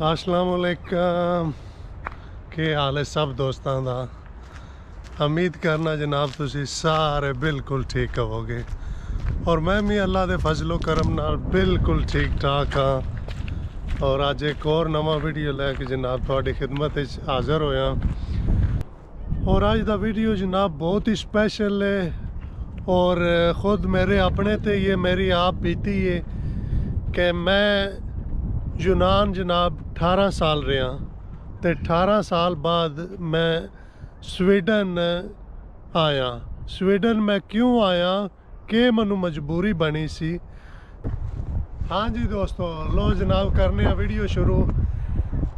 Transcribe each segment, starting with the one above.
अस्सलामुअलैकुम। के हाल है सब दोस्तों का। उम्मीद करना जनाब तुसी सारे बिल्कुल ठीक होवोगे और मैं भी अल्लाह के फजलो करम नाल बिल्कुल ठीक ठाक हाँ। और अज एक और नवा वीडियो लैके जनाब थोड़ी खिदमत हाज़र होया। और अज का वीडियो जनाब बहुत ही स्पैशल है और ख़ुद मेरे अपने ते ये मेरी आप बीती है कि मैं यूनान जनाब 18 साल रहा तो 18 साल बाद मैं स्वीडन आया। स्वीडन मैं क्यों आया कि मैनू मजबूरी बनी सी। हाँ जी दोस्तों, लो जनाब करने आ वीडियो शुरू।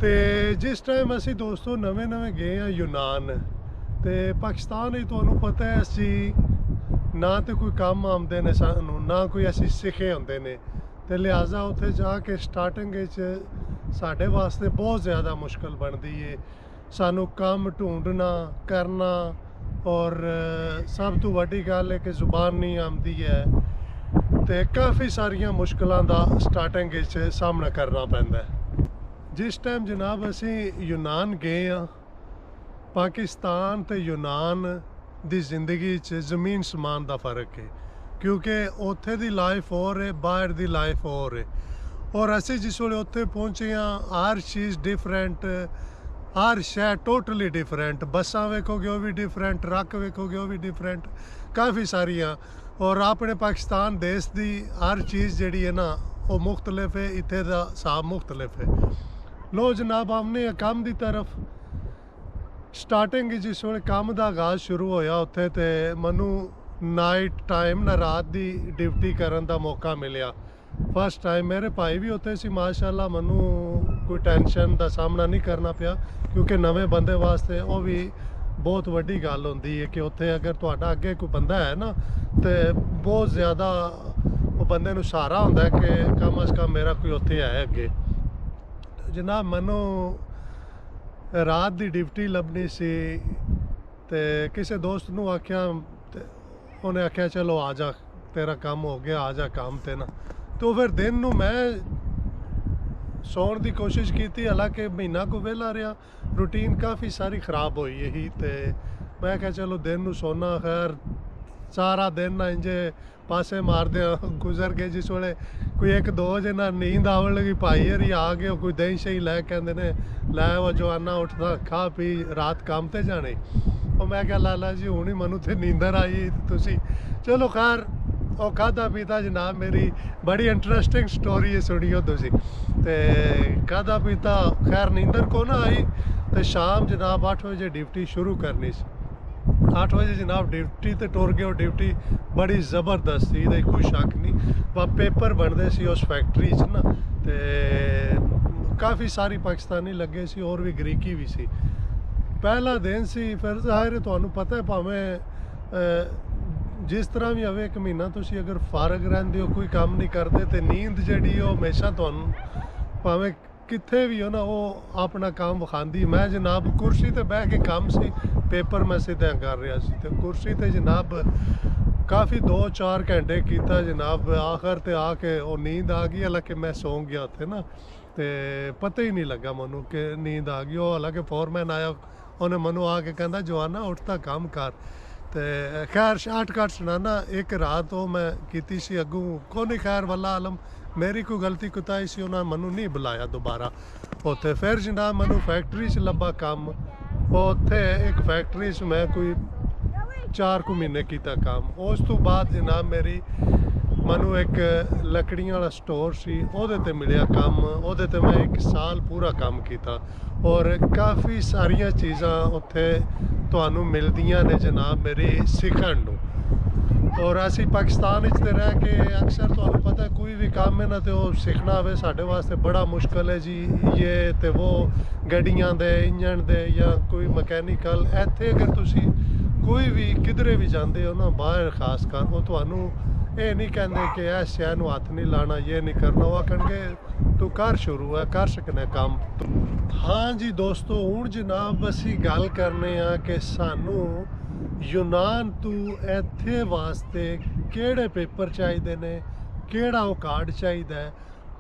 तो जिस टाइम असी दोस्तों नवे नवे गए हैं यूनान तो पाकिस्तान ही तुहानू पता है असी ना तो कोई काम आमदे ने सानू ना कोई असी सिखे होंदे ने तो लिहाजा उत्थे जाके स्टार्टिंग साढ़े वास्ते बहुत ज़्यादा मुश्किल बनती है। सानू काम ढूंढना करना और सब तो वड्डी गल है कि जुबान नहीं आती है तो काफ़ी सारिया मुश्किलों का स्टार्टिंग सामना करना पैंदा है। जिस टाइम जनाब असी यूनान गए हाँ, पाकिस्तान तो यूनान दी जिंदगी ज़मीन समान का फ़र्क है क्योंकि उत्थे दी लाइफ और है बाहर दी लाइफ और है। और असी जिस वे उत्थे पहुँचे हाँ हर चीज़ डिफरेंट, हर शहर टोटली डिफरेंट। बसा वेखोगे वो भी डिफरेंट, ट्रक वेखोगे वो भी डिफरेंट, काफ़ी सारिया। और अपने पाकिस्तान देश की हर चीज़ जी है ना वो मुख्तलिफ है, इत्थे दा हिसाब मुख्तलिफ है। लो जनाब हमने काम की तरफ स्टार्टिंग जिस वे काम का आगाज़ शुरू होया उत्थे ते मनु नाइट टाइम ना रात की ड्यूटी करन का मौका मिलिया। फर्स्ट टाइम मेरे भाई भी उत्थे सी माशाअल्लाह, मनु कोई टेंशन का सामना नहीं करना पिया क्योंकि नवे बंदे वास्ते वो भी बहुत वड्डी गल होंदी है कि उत्थे अगर तुहाडा अगे कोई बंदा है ना तो बहुत ज़्यादा वो बंदे नूं सहारा होंदा है कि कम अज़ कम मेरा कोई उत्थे है अगे। जनाब मनु रात की ड्यूटी लभनी सी ते किसी दोस्त नूं आख्या, उन्हें आख्या चलो आ जा तेरा काम हो गया आ जा काम ते ना। तो फिर दिन नूं मैं सौण की कोशिश की, हालांकि महीना को वेला रहा, रूटीन काफ़ी सारी ख़राब हुई ही तो मैं क्या चलो दिन नूं सोना। खैर सारा दिन ना इंजे पासे मारदे गुजर गए। जिस वे कोई 1-2 बजे ना नींद आवन लगी, भाई हरी आ गए, कोई दही शही लै कहते ने लै वो जवाना उठदा खा पी रात काम ते जाने। और मैं क्या लाला जी हूँ ही मनु तो नींदर आई तुसी चलो। खैर वो खादा पीता जनाब मेरी बड़ी इंटरस्टिंग स्टोरी है, सुनियो तुसी। ते खादा पीता खैर नींदर को ना आई तो शाम जनाब 8 बजे ड्यूटी शुरू करनी सी। 8 बजे जनाब ड्यूटी तो टुर गए। ड्यूटी बड़ी ज़बरदस्त थी, कोई शक नहीं। वह पेपर बनते सी उस फैक्ट्री च ना तो काफ़ी सारी पाकिस्तानी लगे सी और भी ग्रीकी भी सी। पहला दिन सी, फिर जाहिर है तुहानू पता है भावें जिस तरह भी आवे एक महीना तुसी अगर फारग रहंदे हो कोई काम नहीं करते तो नींद जी हमेशा तुहानू भावें कित्थे भी हो ना वो अपना काम विखांदी। मैं जनाब कुर्सी ते बह के काम सी, पेपर मैं सीधा कर रहा सी ते कुर्सी ते जनाब काफ़ी 2-4 घंटे किया जनाब। आखिर ते आके वो नींद आ गई, हालांकि मैं सौ गया उत्थे ना तो पता ही नहीं लगा मनु कि नींद आ गई। हालांकि फोरमैन आया, उन्हें मनु आके कहना जवाना उठता काम कर। तो खैर शार्टकट सुनाना, एक रात वो मैं की सी अगू को नहीं। खैर वल्ला आलम मेरी कोई गलती कुताई सी, उन्होंने मनु नहीं बुलाया दोबारा उत्थे। फिर जनाब मनु फैक्ट्री च लब्भा काम। उत्थे एक फैक्ट्री च मैं कोई 4 महीने किया काम। उस तो बाद जनाब मेरी मनु एक लकड़ियां वाला स्टोर सी ओहदे ते मिलिया काम। ओहदे ते मैं 1 साल पूरा काम किया और काफ़ी सारिया चीज़ां उत्थे तुहानू मिलदियां ने जनाब मेरी सीखण नू। और असी पाकिस्तान तो रह के अक्सर तुहानू पता है कोई भी काम है ना तो सीखना आवे साढ़े वास्ते बड़ा मुश्किल है जी। ये तो वो गड्डियां दे इंजन दे या कोई मकैनिकल इत्थे अगर तुसी कोई भी किधरे भी जाते हो ना बाहर खास कर वो तुहानू ये नहीं कहते कि इस शै नूं हत्थ नहीं लाना, ये नहीं करना। वो आखणगे तू कर शुरू है कर सकने काम। हाँ जी दोस्तों, हुण जनाब असी गल करने कि सानू यूनान तू इत्थे वास्ते केड़े पेपर चाहिए ने, केड़ा वो कार्ड चाहिए,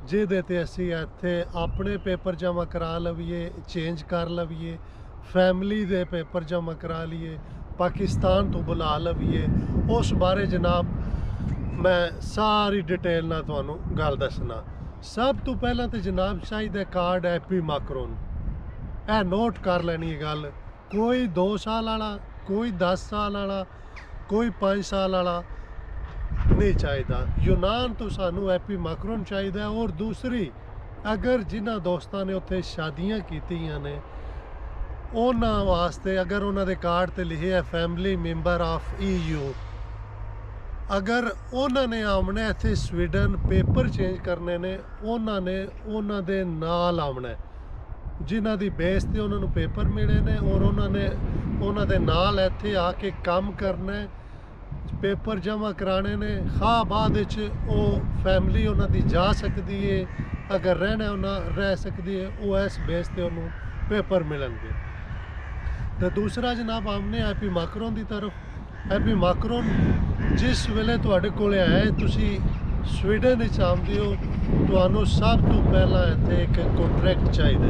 ਜਿਹਦੇ 'ਤੇ ਅਸੀਂ ਇੱਥੇ ਆਪਣੇ ਪੇਪਰ ਜਮ੍ਹਾਂ ਕਰਾ ਲਈਏ, ਚੇਂਜ ਕਰ ਲਈਏ, ਫੈਮਿਲੀ ਦੇ ਪੇਪਰ ਜਮ੍ਹਾਂ ਕਰਾ ਲਈਏ, ਪਾਕਿਸਤਾਨ ਤੋਂ ਬੁਲਾ ਲਈਏ, ਉਸ ਬਾਰੇ ਜਨਾਬ ਮੈਂ ਸਾਰੀ ਡਿਟੇਲ ਨਾਲ ਤੁਹਾਨੂੰ ਗੱਲ ਦੱਸਣਾ। ਸਭ ਤੋਂ ਪਹਿਲਾਂ ਤਾਂ ਜਨਾਬ ਚਾਹੀਦਾ ਕਾਰਡ ਐਪੀ ਮਾਕਰੋਨ। ਇਹ ਨੋਟ ਕਰ ਲੈਣੀ ਗੱਲ, ਕੋਈ 2 ਸਾਲ ਵਾਲਾ, ਕੋਈ 10 ਸਾਲ ਵਾਲਾ, ਕੋਈ 5 ਸਾਲ ਵਾਲਾ ਨਹੀਂ ਚਾਹੀਦਾ। ਯੂਨਾਨ ਤੋਂ ਸਾਨੂੰ ਐਪੀ ਮਾਕਰੋਨ ਚਾਹੀਦਾ। ਔਰ ਦੂਸਰੀ, ਅਗਰ ਜਿਨ੍ਹਾਂ ਦੋਸਤਾਂ ਨੇ ਉੱਥੇ ਸ਼ਾਦੀਆਂ ਕੀਤੀਆਂ ਨੇ ਉਹਨਾਂ ਵਾਸਤੇ ਅਗਰ ਉਹਨਾਂ ਦੇ ਕਾਰਡ 'ਤੇ ਲਿਖਿਆ ਫੈਮਿਲੀ ਮੈਂਬਰ ਆਫ EU, ਅਗਰ ਉਹਨਾਂ ਨੇ ਆਉਣਾ ਇੱਥੇ ਸਵੀਡਨ ਪੇਪਰ ਚੇਂਜ ਕਰਨੇ ਨੇ, ਉਹਨਾਂ ਨੇ ਉਹਨਾਂ ਦੇ ਨਾਲ ਆਉਣਾ ਜਿਨ੍ਹਾਂ ਦੀ ਬੇਸ 'ਤੇ ਉਹਨਾਂ ਨੂੰ ਪੇਪਰ ਮਿਲੇ ਨੇ, ਔਰ ਉਹਨਾਂ ਨੇ ਉਹਨਾਂ ਦੇ ਨਾਲ ਇੱਥੇ ਆ ਕੇ ਕੰਮ ਕਰਨਾ, ਪੇਪਰ ਜਮ੍ਹਾਂ ਕਰਾਣੇ ਨੇ। ਹਾਂ ਬਾਅਦ ਵਿੱਚ ਉਹ ਫੈਮਿਲੀ ਉਹਨਾਂ ਦੀ ਜਾ ਸਕਦੀ ਹੈ, ਅਗਰ ਰਹਿਣਾ ਉਹਨਾਂ ਰਹਿ ਸਕਦੀ ਹੈ, ਉਹ ਇਸ ਬੇਸ 'ਤੇ ਉਹਨੂੰ ਪੇਪਰ ਮਿਲਣਗੇ। ਤੇ ਦੂਸਰਾ ਜਨਾਬ ਆਮਨੇ ਐਪੀ ਮਾਕਰੋਨ ਦੀ ਤਰਫ। ਐਪੀ ਮਾਕਰੋਨ ਜਿਸ ਵੇਲੇ ਤੁਹਾਡੇ ਕੋਲ ਆਏ, ਤੁਸੀਂ ਸਵੀਡਨ ਵਿੱਚ ਆਉਂਦੇ ਹੋ, ਤੁਹਾਨੂੰ ਸਭ ਤੋਂ ਪਹਿਲਾਂ ਇੱਥੇ ਇੱਕ ਕੰਟਰੈਕਟ ਚਾਹੀਦਾ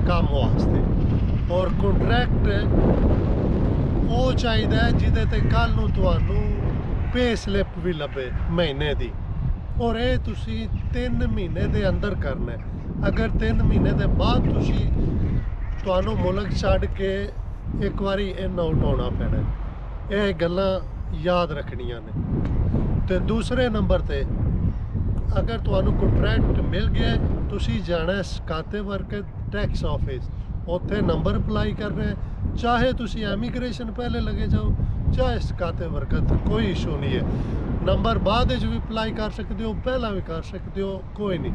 ਕੰਮ ਵਾਸਤੇ। ਔਰ ਕੰਟਰੈਕਟ ਉਹ ਚਾਹੀਦਾ ਜਿਹਦੇ 'ਤੇ ਕੱਲ੍ਹ ਨੂੰ ਤੁਹਾਨੂੰ ਪੇ ਸਲਿੱਪ ਵੀ ਲੱਭੇ ਮਹੀਨੇ ਦੀ। ਔਰ ਇਹ ਤੁਸੀਂ 3 ਮਹੀਨੇ ਦੇ ਅੰਦਰ ਕਰਨਾ। ਅਗਰ 3 ਮਹੀਨੇ ਦੇ ਬਾਅਦ ਤੁਸੀਂ ਤੁਹਾਨੂੰ ਮੁਲਕ ਛੱਡ ਕੇ ਇੱਕ ਵਾਰੀ ਇਨ ਆਊਟ ਹੋਣਾ ਪੈਣਾ। ਇਹ ਗੱਲਾਂ ਯਾਦ ਰੱਖਣੀਆਂ ਨੇ। ਤੇ ਦੂਸਰੇ ਨੰਬਰ 'ਤੇ ਅਗਰ ਤੁਹਾਨੂੰ ਕੰਟਰੈਕਟ ਮਿਲ ਗਿਆ, ਤੁਸੀਂ ਜਾਣਾ ਸ਼ਿਕਾਇਤ ਵਰਕਰ ਟੈਕਸ ਆਫਿਸ, ਉੱਥੇ ਨੰਬਰ ਅਪਲਾਈ ਕਰਨਾ। ਚਾਹੇ ਤੁਸੀਂ ਐਮੀਗ੍ਰੇਸ਼ਨ ਪਹਿਲੇ ਲੱਗੇ ਜਾਓ, ਚਾਹੇ ਸ਼ਿਕਾਇਤ ਵਰਕਰ, ਕੋਈ ਇਸ਼ੂ ਨਹੀਂ ਹੈ। ਨੰਬਰ ਬਾਅਦ ਵਿੱਚ ਵੀ ਅਪਲਾਈ ਕਰ ਸਕਦੇ ਹੋ, ਪਹਿਲਾਂ ਵੀ ਕਰ ਸਕਦੇ ਹੋ, ਕੋਈ ਨਹੀਂ।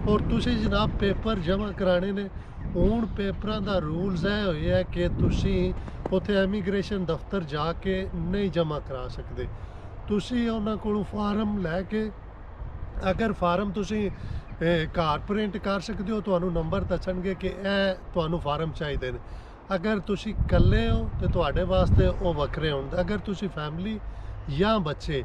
ਔਰ ਤੁਸੀਂ ਜਨਾਬ ਪੇਪਰ ਜਮ੍ਹਾਂ ਕਰਾਣੇ ਨੇ। ਹੁਣ ਪੇਪਰਾਂ ਦਾ ਰੂਲਸ ਇਹ ਹੋਇਆ ਕਿ ਤੁਸੀਂ ਉੱਥੇ ਐਮੀਗ੍ਰੇਸ਼ਨ ਦਫ਼ਤਰ ਜਾ ਕੇ ਨਹੀਂ ਜਮ੍ਹਾਂ ਕਰਾ ਸਕਦੇ। ਤੁਸੀਂ ਉਹਨਾਂ ਕੋਲੋਂ ਫਾਰਮ ਲੈ ਕੇ, ਅਗਰ ਫਾਰਮ ਤੁਸੀਂ ਘਰ ਪ੍ਰਿੰਟ ਕਰ ਸਕਦੇ ਹੋ, ਤੁਹਾਨੂੰ ਨੰਬਰ ਦੱਸਣਗੇ ਕਿ ਇਹ ਤੁਹਾਨੂੰ ਫਾਰਮ ਚਾਹੀਦੇ ਨੇ। ਅਗਰ ਤੁਸੀਂ ਇਕੱਲੇ ਹੋ ਤਾਂ ਤੁਹਾਡੇ ਵਾਸਤੇ ਉਹ ਵੱਖਰੇ ਹੋਣ। ਅਗਰ ਤੁਸੀਂ ਫੈਮਿਲੀ ਜਾਂ ਬੱਚੇ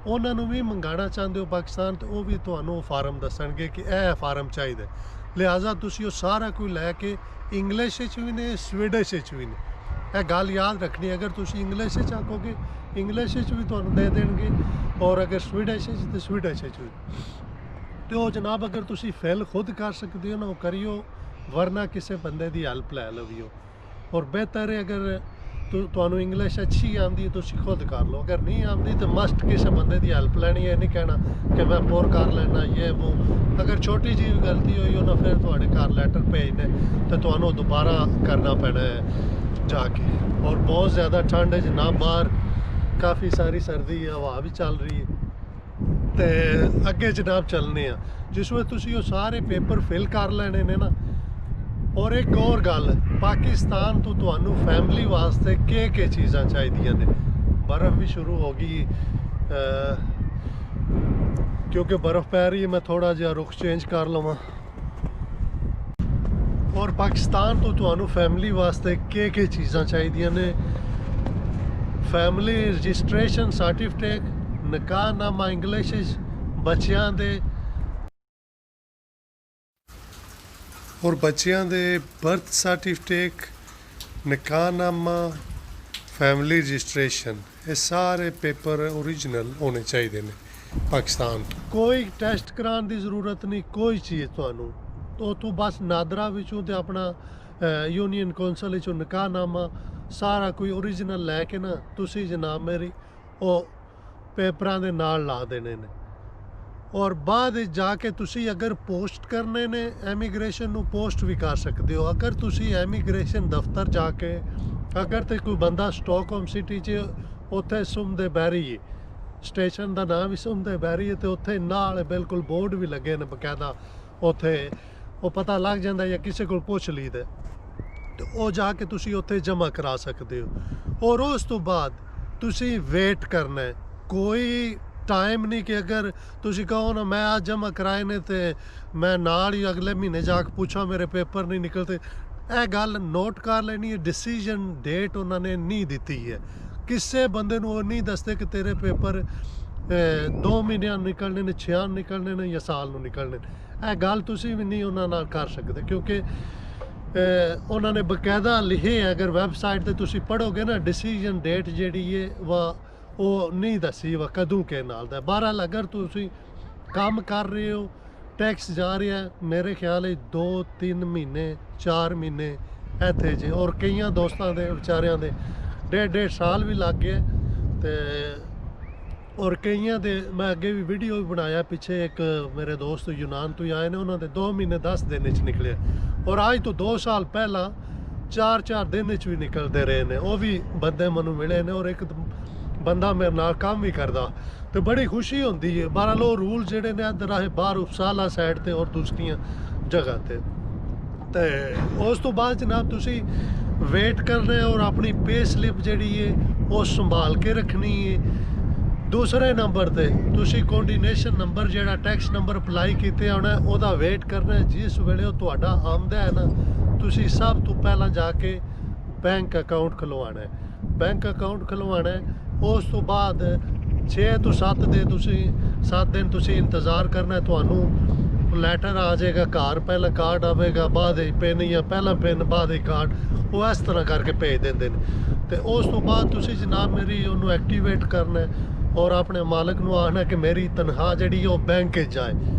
ਉਹਨਾਂ ਨੂੰ ਵੀ ਮੰਗਾਉਣਾ ਚਾਹੁੰਦੇ ਹੋ ਪਾਕਿਸਤਾਨ, ਤਾਂ ਉਹ ਵੀ ਤੁਹਾਨੂੰ ਫਾਰਮ ਦੱਸਣਗੇ ਕਿ ਇਹ ਫਾਰਮ ਚਾਹੀਦਾ। ਲਿਹਾਜ਼ਾ ਤੁਸੀਂ ਉਹ ਸਾਰਾ ਕੋਈ ਲੈ ਕੇ, ਇੰਗਲਿਸ਼ ਵਿੱਚ ਵੀ ਨੇ, ਸਵੀਡਿਸ਼ ਵਿੱਚ ਵੀ ਨੇ। ਇਹ ਗੱਲ ਯਾਦ ਰੱਖਣੀ, ਅਗਰ ਤੁਸੀਂ ਇੰਗਲਿਸ਼ ਵਿੱਚ ਆਖੋਗੇ ਇੰਗਲਿਸ਼ ਵਿੱਚ ਵੀ ਤੁਹਾਨੂੰ ਦੇ ਦੇਣਗੇ, ਔਰ ਅਗਰ ਸਵੀਡਿਸ਼ ਵਿੱਚ ਤਾਂ ਸਵੀਡਿਸ਼ ਵਿੱਚ ਵੀ। ਤੇ ਉਹ ਜਨਾਬ ਅਗਰ ਤੁਸੀਂ ਫਿਲ ਖੁਦ ਕਰ ਸਕਦੇ ਹੋ ਨਾ, ਉਹ ਕਰਿਓ, ਵਰਨਾ ਕਿਸੇ ਬੰਦੇ ਦੀ ਹੈਲਪ ਲੈ ਲਵਿਓ। ਔਰ ਬਿਹਤਰ ਹੈ ਅਗਰ ਤੁਹਾਨੂੰ ਇੰਗਲਿਸ਼ ਅੱਛੀ ਆਉਂਦੀ ਹੈ ਤੁਸੀਂ ਖੁਦ ਕਰ ਲਓ। ਅਗਰ ਨਹੀਂ ਆਉਂਦੀ ਤਾਂ ਮਸਟ ਕਿਸੇ ਬੰਦੇ ਦੀ ਹੈਲਪ ਲੈਣੀ ਹੈ। ਨਹੀਂ ਕਹਿਣਾ ਕਿ ਮੈਂ ਪੋਰ ਕਰ ਲੈਣਾ ਇਹ ਉਹ। ਅਗਰ ਛੋਟੀ ਜਿਹੀ ਗਲਤੀ ਹੋਈ ਉਹਨਾਂ ਫਿਰ ਤੁਹਾਡੇ ਘਰ ਲੈਟਰ ਭੇਜਦੇ ਤੇ ਤੁਹਾਨੂੰ ਦੁਬਾਰਾ ਕਰਨਾ ਪੈਣਾ ਹੈ ਜਾ ਕੇ। ਔਰ ਬਹੁਤ ਜ਼ਿਆਦਾ ਠੰਡ ਹੈ ਜਨਾਬ, ਬਾਹਰ ਕਾਫੀ ਸਾਰੀ ਸਰਦੀ ਹੈ, ਹਵਾ ਵੀ ਚੱਲ ਰਹੀ ਹੈ। ਤੇ ਅੱਗੇ ਜਨਾਬ ਚੱਲਨੇ ਆ, ਜਿਸ ਵੇਲੇ ਤੁਸੀਂ ਉਹ ਸਾਰੇ ਪੇਪਰ ਫਿਲ ਕਰ ਲੈਣੇ ਨੇ ਨਾ। ਔਰ ਇੱਕ ਹੋਰ ਗੱਲ, ਪਾਕਿਸਤਾਨ ਤੋਂ ਤੁਹਾਨੂੰ ਫੈਮਿਲੀ ਵਾਸਤੇ ਕੀ ਚੀਜ਼ਾਂ ਚਾਹੀਦੀਆਂ ਨੇ। ਬਰਫ਼ ਵੀ ਸ਼ੁਰੂ ਹੋ ਗਈ, ਕਿਉਂਕਿ ਬਰਫ਼ ਪੈ ਰਹੀ ਹੈ। ਮੈਂ ਥੋੜਾ ਜਿਹਾ ਰੁਖ ਚੇਂਜ ਕਰ ਲਵਾਂ। ਔਰ ਪਾਕਿਸਤਾਨ ਤੋਂ ਤੁਹਾਨੂੰ ਫੈਮਿਲੀ ਵਾਸਤੇ ਕੀ ਚੀਜ਼ਾਂ ਚਾਹੀਦੀਆਂ ਨੇ। ਫੈਮਿਲੀ ਰਜਿਸਟ੍ਰੇਸ਼ਨ ਸਰਟੀਫਿਕੇਟ, ਨਿਕਾਹਨਾਮਾ ਇੰਗਲਿਸ਼ ਵਿੱਚ ਬੱਚਿਆਂ ਦੇ, ਔਰ ਬੱਚਿਆਂ ਦੇ ਬਰਥ ਸਰਟੀਫਿਕੇਟ, ਨਿਕਾਹਨਾਮਾ, ਫੈਮਿਲੀ ਰਜਿਸਟ੍ਰੇਸ਼ਨ, ਇਹ ਸਾਰੇ ਪੇਪਰ ਓਰੀਜਨਲ ਹੋਣੇ ਚਾਹੀਦੇ ਨੇ ਪਾਕਿਸਤਾਨ ਤੋਂ। ਕੋਈ ਟੈਸਟ ਕਰਾਉਣ ਦੀ ਜ਼ਰੂਰਤ ਨਹੀਂ, ਕੋਈ ਚੀਜ਼ ਤੁਹਾਨੂੰ ਤੋਂ ਤੂੰ ਬਸ ਨਾਦਰਾ ਵਿੱਚੋਂ ਤੇ ਆਪਣਾ ਯੂਨੀਅਨ ਕੌਂਸਲ ਵਿੱਚੋਂ ਨਿਕਾਹਨਾਮਾ ਸਾਰਾ ਕੋਈ ਓਰੀਜਨਲ ਲੈ ਕੇ ਨਾ ਤੁਸੀਂ ਜਨਾਬ ਮੇਰੀ ਉਹ ਪੇਪਰਾਂ ਦੇ ਨਾਲ ਲਾ ਦੇਣੇ ਨੇ। ਔਰ ਬਾਅਦ ਵਿੱਚ ਜਾ ਕੇ ਤੁਸੀਂ ਅਗਰ ਪੋਸਟ ਕਰਨੇ ਨੇ ਐਮੀਗ੍ਰੇਸ਼ਨ ਨੂੰ, ਪੋਸਟ ਵੀ ਕਰ ਸਕਦੇ ਹੋ। ਅਗਰ ਤੁਸੀਂ ਐਮੀਗ੍ਰੇਸ਼ਨ ਦਫ਼ਤਰ ਜਾ ਕੇ, ਅਗਰ ਤੇ ਕੋਈ ਬੰਦਾ ਸਟਾਕਹੋਮ ਸਿਟੀ 'ਚ ਉੱਥੇ ਸੁਮਦੇ ਬੈਰੀ, ਸਟੇਸ਼ਨ ਦਾ ਨਾਮ ਵੀ ਸੁਮਦੇ ਬੈਰੀ ਹੈ, ਤੇ ਉੱਥੇ ਨਾਲ ਬਿਲਕੁਲ ਬੋਰਡ ਵੀ ਲੱਗੇ ਨੇ ਬਕਾਇਦਾ, ਉੱਥੇ ਉਹ ਪਤਾ ਲੱਗ ਜਾਂਦਾ ਜਾਂ ਕਿਸੇ ਕੋਲ ਪੁੱਛ ਲਈਦਾ, ਤੇ ਉਹ ਜਾ ਕੇ ਤੁਸੀਂ ਉੱਥੇ ਜਮ੍ਹਾਂ ਕਰਾ ਸਕਦੇ ਹੋ। ਔਰ ਉਸ ਤੋਂ ਬਾਅਦ ਤੁਸੀਂ ਵੇਟ ਕਰਨਾ ਹੈ। ਕੋਈ ਟਾਈਮ ਨਹੀਂ ਕਿ ਅਗਰ ਤੁਸੀਂ ਕਹੋ ਨਾ ਮੈਂ ਅੱਜ ਜਮ੍ਹਾਂ ਕਰਾਏ ਨੇ ਤੇ ਮੈਂ ਨਾਲ ਹੀ ਅਗਲੇ ਮਹੀਨੇ ਜਾ ਕੇ ਪੁੱਛਾਂ ਮੇਰੇ ਪੇਪਰ ਨਹੀਂ ਨਿਕਲਦੇ। ਇਹ ਗੱਲ ਨੋਟ ਕਰ ਲੈਣੀ ਹੈ। ਡਿਸੀਜਨ ਡੇਟ ਉਹਨਾਂ ਨੇ ਨਹੀਂ ਦਿੱਤੀ ਹੈ। ਕਿਸੇ ਬੰਦੇ ਨੂੰ ਉਹ ਨਹੀਂ ਦੱਸਦੇ ਕਿ ਤੇਰੇ ਪੇਪਰ 2 ਮਹੀਨਿਆਂ ਨੂੰ ਨਿਕਲਣੇ ਨੇ, 6 ਨੂੰ ਨਿਕਲਣੇ ਨੇ ਜਾਂ ਸਾਲ ਨੂੰ ਨਿਕਲਣੇ ਨੇ। ਇਹ ਗੱਲ ਤੁਸੀਂ ਵੀ ਨਹੀਂ ਉਹਨਾਂ ਨਾਲ ਕਰ ਸਕਦੇ, ਕਿਉਂਕਿ ਉਹਨਾਂ ਨੇ ਬਕਾਇਦਾ ਲਿਖੇ ਹੈ। ਅਗਰ ਵੈਬਸਾਈਟ ਤੇ ਤੁਸੀਂ ਪੜ੍ਹੋਗੇ ਨਾ, ਡਿਸੀਜਨ ਡੇਟ ਜਿਹੜੀ ਹੈ ਉਹ ਨਹੀਂ ਦੱਸੀ ਵਾ ਕਦੋਂ ਕੇ ਨਾਲ ਦਾ। ਬਹਰਹਾਲ ਅਗਰ ਤੁਸੀਂ ਕੰਮ ਕਰ ਰਹੇ ਹੋ, ਟੈਕਸ ਜਾ ਰਿਹਾ ਮੇਰੇ ਖਿਆਲ 2-3 ਮਹੀਨੇ 4 ਮਹੀਨੇ ਇੱਥੇ ਜੇ, ਔਰ ਕਈਆਂ ਦੋਸਤਾਂ ਦੇ ਵਿਚਾਰਿਆਂ ਦੇ 1.5 ਸਾਲ ਵੀ ਲੱਗ ਗਏ। ਤੇ ਔਰ ਕਈਆਂ ਦੇ ਮੈਂ ਅੱਗੇ ਵੀ ਵੀਡੀਓ ਵੀ ਬਣਾਇਆ ਪਿੱਛੇ, ਇੱਕ ਮੇਰੇ ਦੋਸਤ ਯੂਨਾਨ ਤੋਂ ਆਏ ਨੇ, ਉਹਨਾਂ ਦੇ 2 ਮਹੀਨੇ 10 ਦਿਨ 'ਚ ਨਿਕਲੇ, ਔਰ ਅੱਜ ਤੋਂ 2 ਸਾਲ ਪਹਿਲਾਂ 4-4 ਦਿਨ 'ਚ ਵੀ ਨਿਕਲਦੇ ਰਹੇ ਨੇ। ਉਹ ਵੀ ਬੰਦੇ ਮੈਨੂੰ ਮਿਲੇ ਨੇ, ਔਰ ਇੱਕ ਬੰਦਾ ਮੇਰੇ ਨਾਲ ਕੰਮ ਵੀ ਕਰਦਾ, ਤੇ ਬੜੀ ਖੁਸ਼ੀ ਹੁੰਦੀ ਹੈ। ਬਹਰਹਾਲ ਉਹ ਰੂਲ ਜਿਹੜੇ ਨੇ ਇੱਧਰ ਆਏ ਬਾਹਰ ਉਪਸਾਲਾ ਸਾਈਡ ਤੇ ਔਰ ਦੂਸਰੀਆਂ ਜਗ੍ਹਾ ਤੇ। ਤੇ ਉਸ ਤੋਂ ਬਾਅਦ ਜਨਾਬ ਤੁਸੀਂ ਵੇਟ ਕਰਨਾ ਹੈ, ਔਰ ਆਪਣੀ ਪੇ ਸਲਿੱਪ ਜਿਹੜੀ ਹੈ ਉਹ ਸੰਭਾਲ ਕੇ ਰੱਖਣੀ ਹੈ। ਦੂਸਰੇ ਨੰਬਰ ਤੇ ਤੁਸੀਂ ਕੋਆਰਡੀਨੇਸ਼ਨ ਨੰਬਰ ਜਿਹੜਾ ਟੈਕਸ ਨੰਬਰ ਅਪਲਾਈ ਕੀਤੇ ਹੋਣਾ, ਉਹਦਾ ਵੇਟ ਕਰਨਾ ਹੈ। ਜਿਸ ਵੇਲੇ ਉਹ ਤੁਹਾਡਾ ਆਮਦਾ ਹੈ ਨਾ, ਤੁਸੀਂ ਸਭ ਤੋਂ ਪਹਿਲਾਂ ਜਾ ਕੇ ਬੈਂਕ ਅਕਾਊਂਟ ਖੁਲਵਾਉਣਾ ਹੈ। ਬੈਂਕ ਅਕਾਊਂਟ ਖੁਲਵਾਉਣਾ ਹੈ। ਉਸ ਤੋਂ ਬਾਅਦ 6 ਤੋਂ 7 ਦਿਨ ਤੁਸੀਂ ਇੰਤਜ਼ਾਰ ਕਰਨਾ ਹੈ। ਤੁਹਾਨੂੰ ਲੈਟਰ ਆ ਜਾਏਗਾ ਘਰ, ਪਹਿਲਾਂ ਕਾਰਡ ਆਵੇਗਾ, ਬਾਅਦ ਪਿੰਨ, ਜਾਂ ਪਹਿਲਾਂ ਪਿੰਨ ਬਾਅਦ ਕਾਰਡ, ਉਹ ਇਸ ਤਰ੍ਹਾਂ ਕਰਕੇ ਭੇਜ ਦਿੰਦੇ ਨੇ। ਤੇ ਉਸ ਤੋਂ ਬਾਅਦ ਤੁਸੀਂ ਜਨਾਬ ਮੇਰੀ ਉਹਨੂੰ ਐਕਟੀਵੇਟ ਕਰਨਾ ਹੈ, ਔਰ ਆਪਣੇ ਮਾਲਕ ਨੂੰ ਆਖਣਾ ਕਿ ਮੇਰੀ ਤਨਖਾਹ ਜਿਹੜੀ ਉਹ ਬੈਂਕ 'ਚ ਜਾਏ,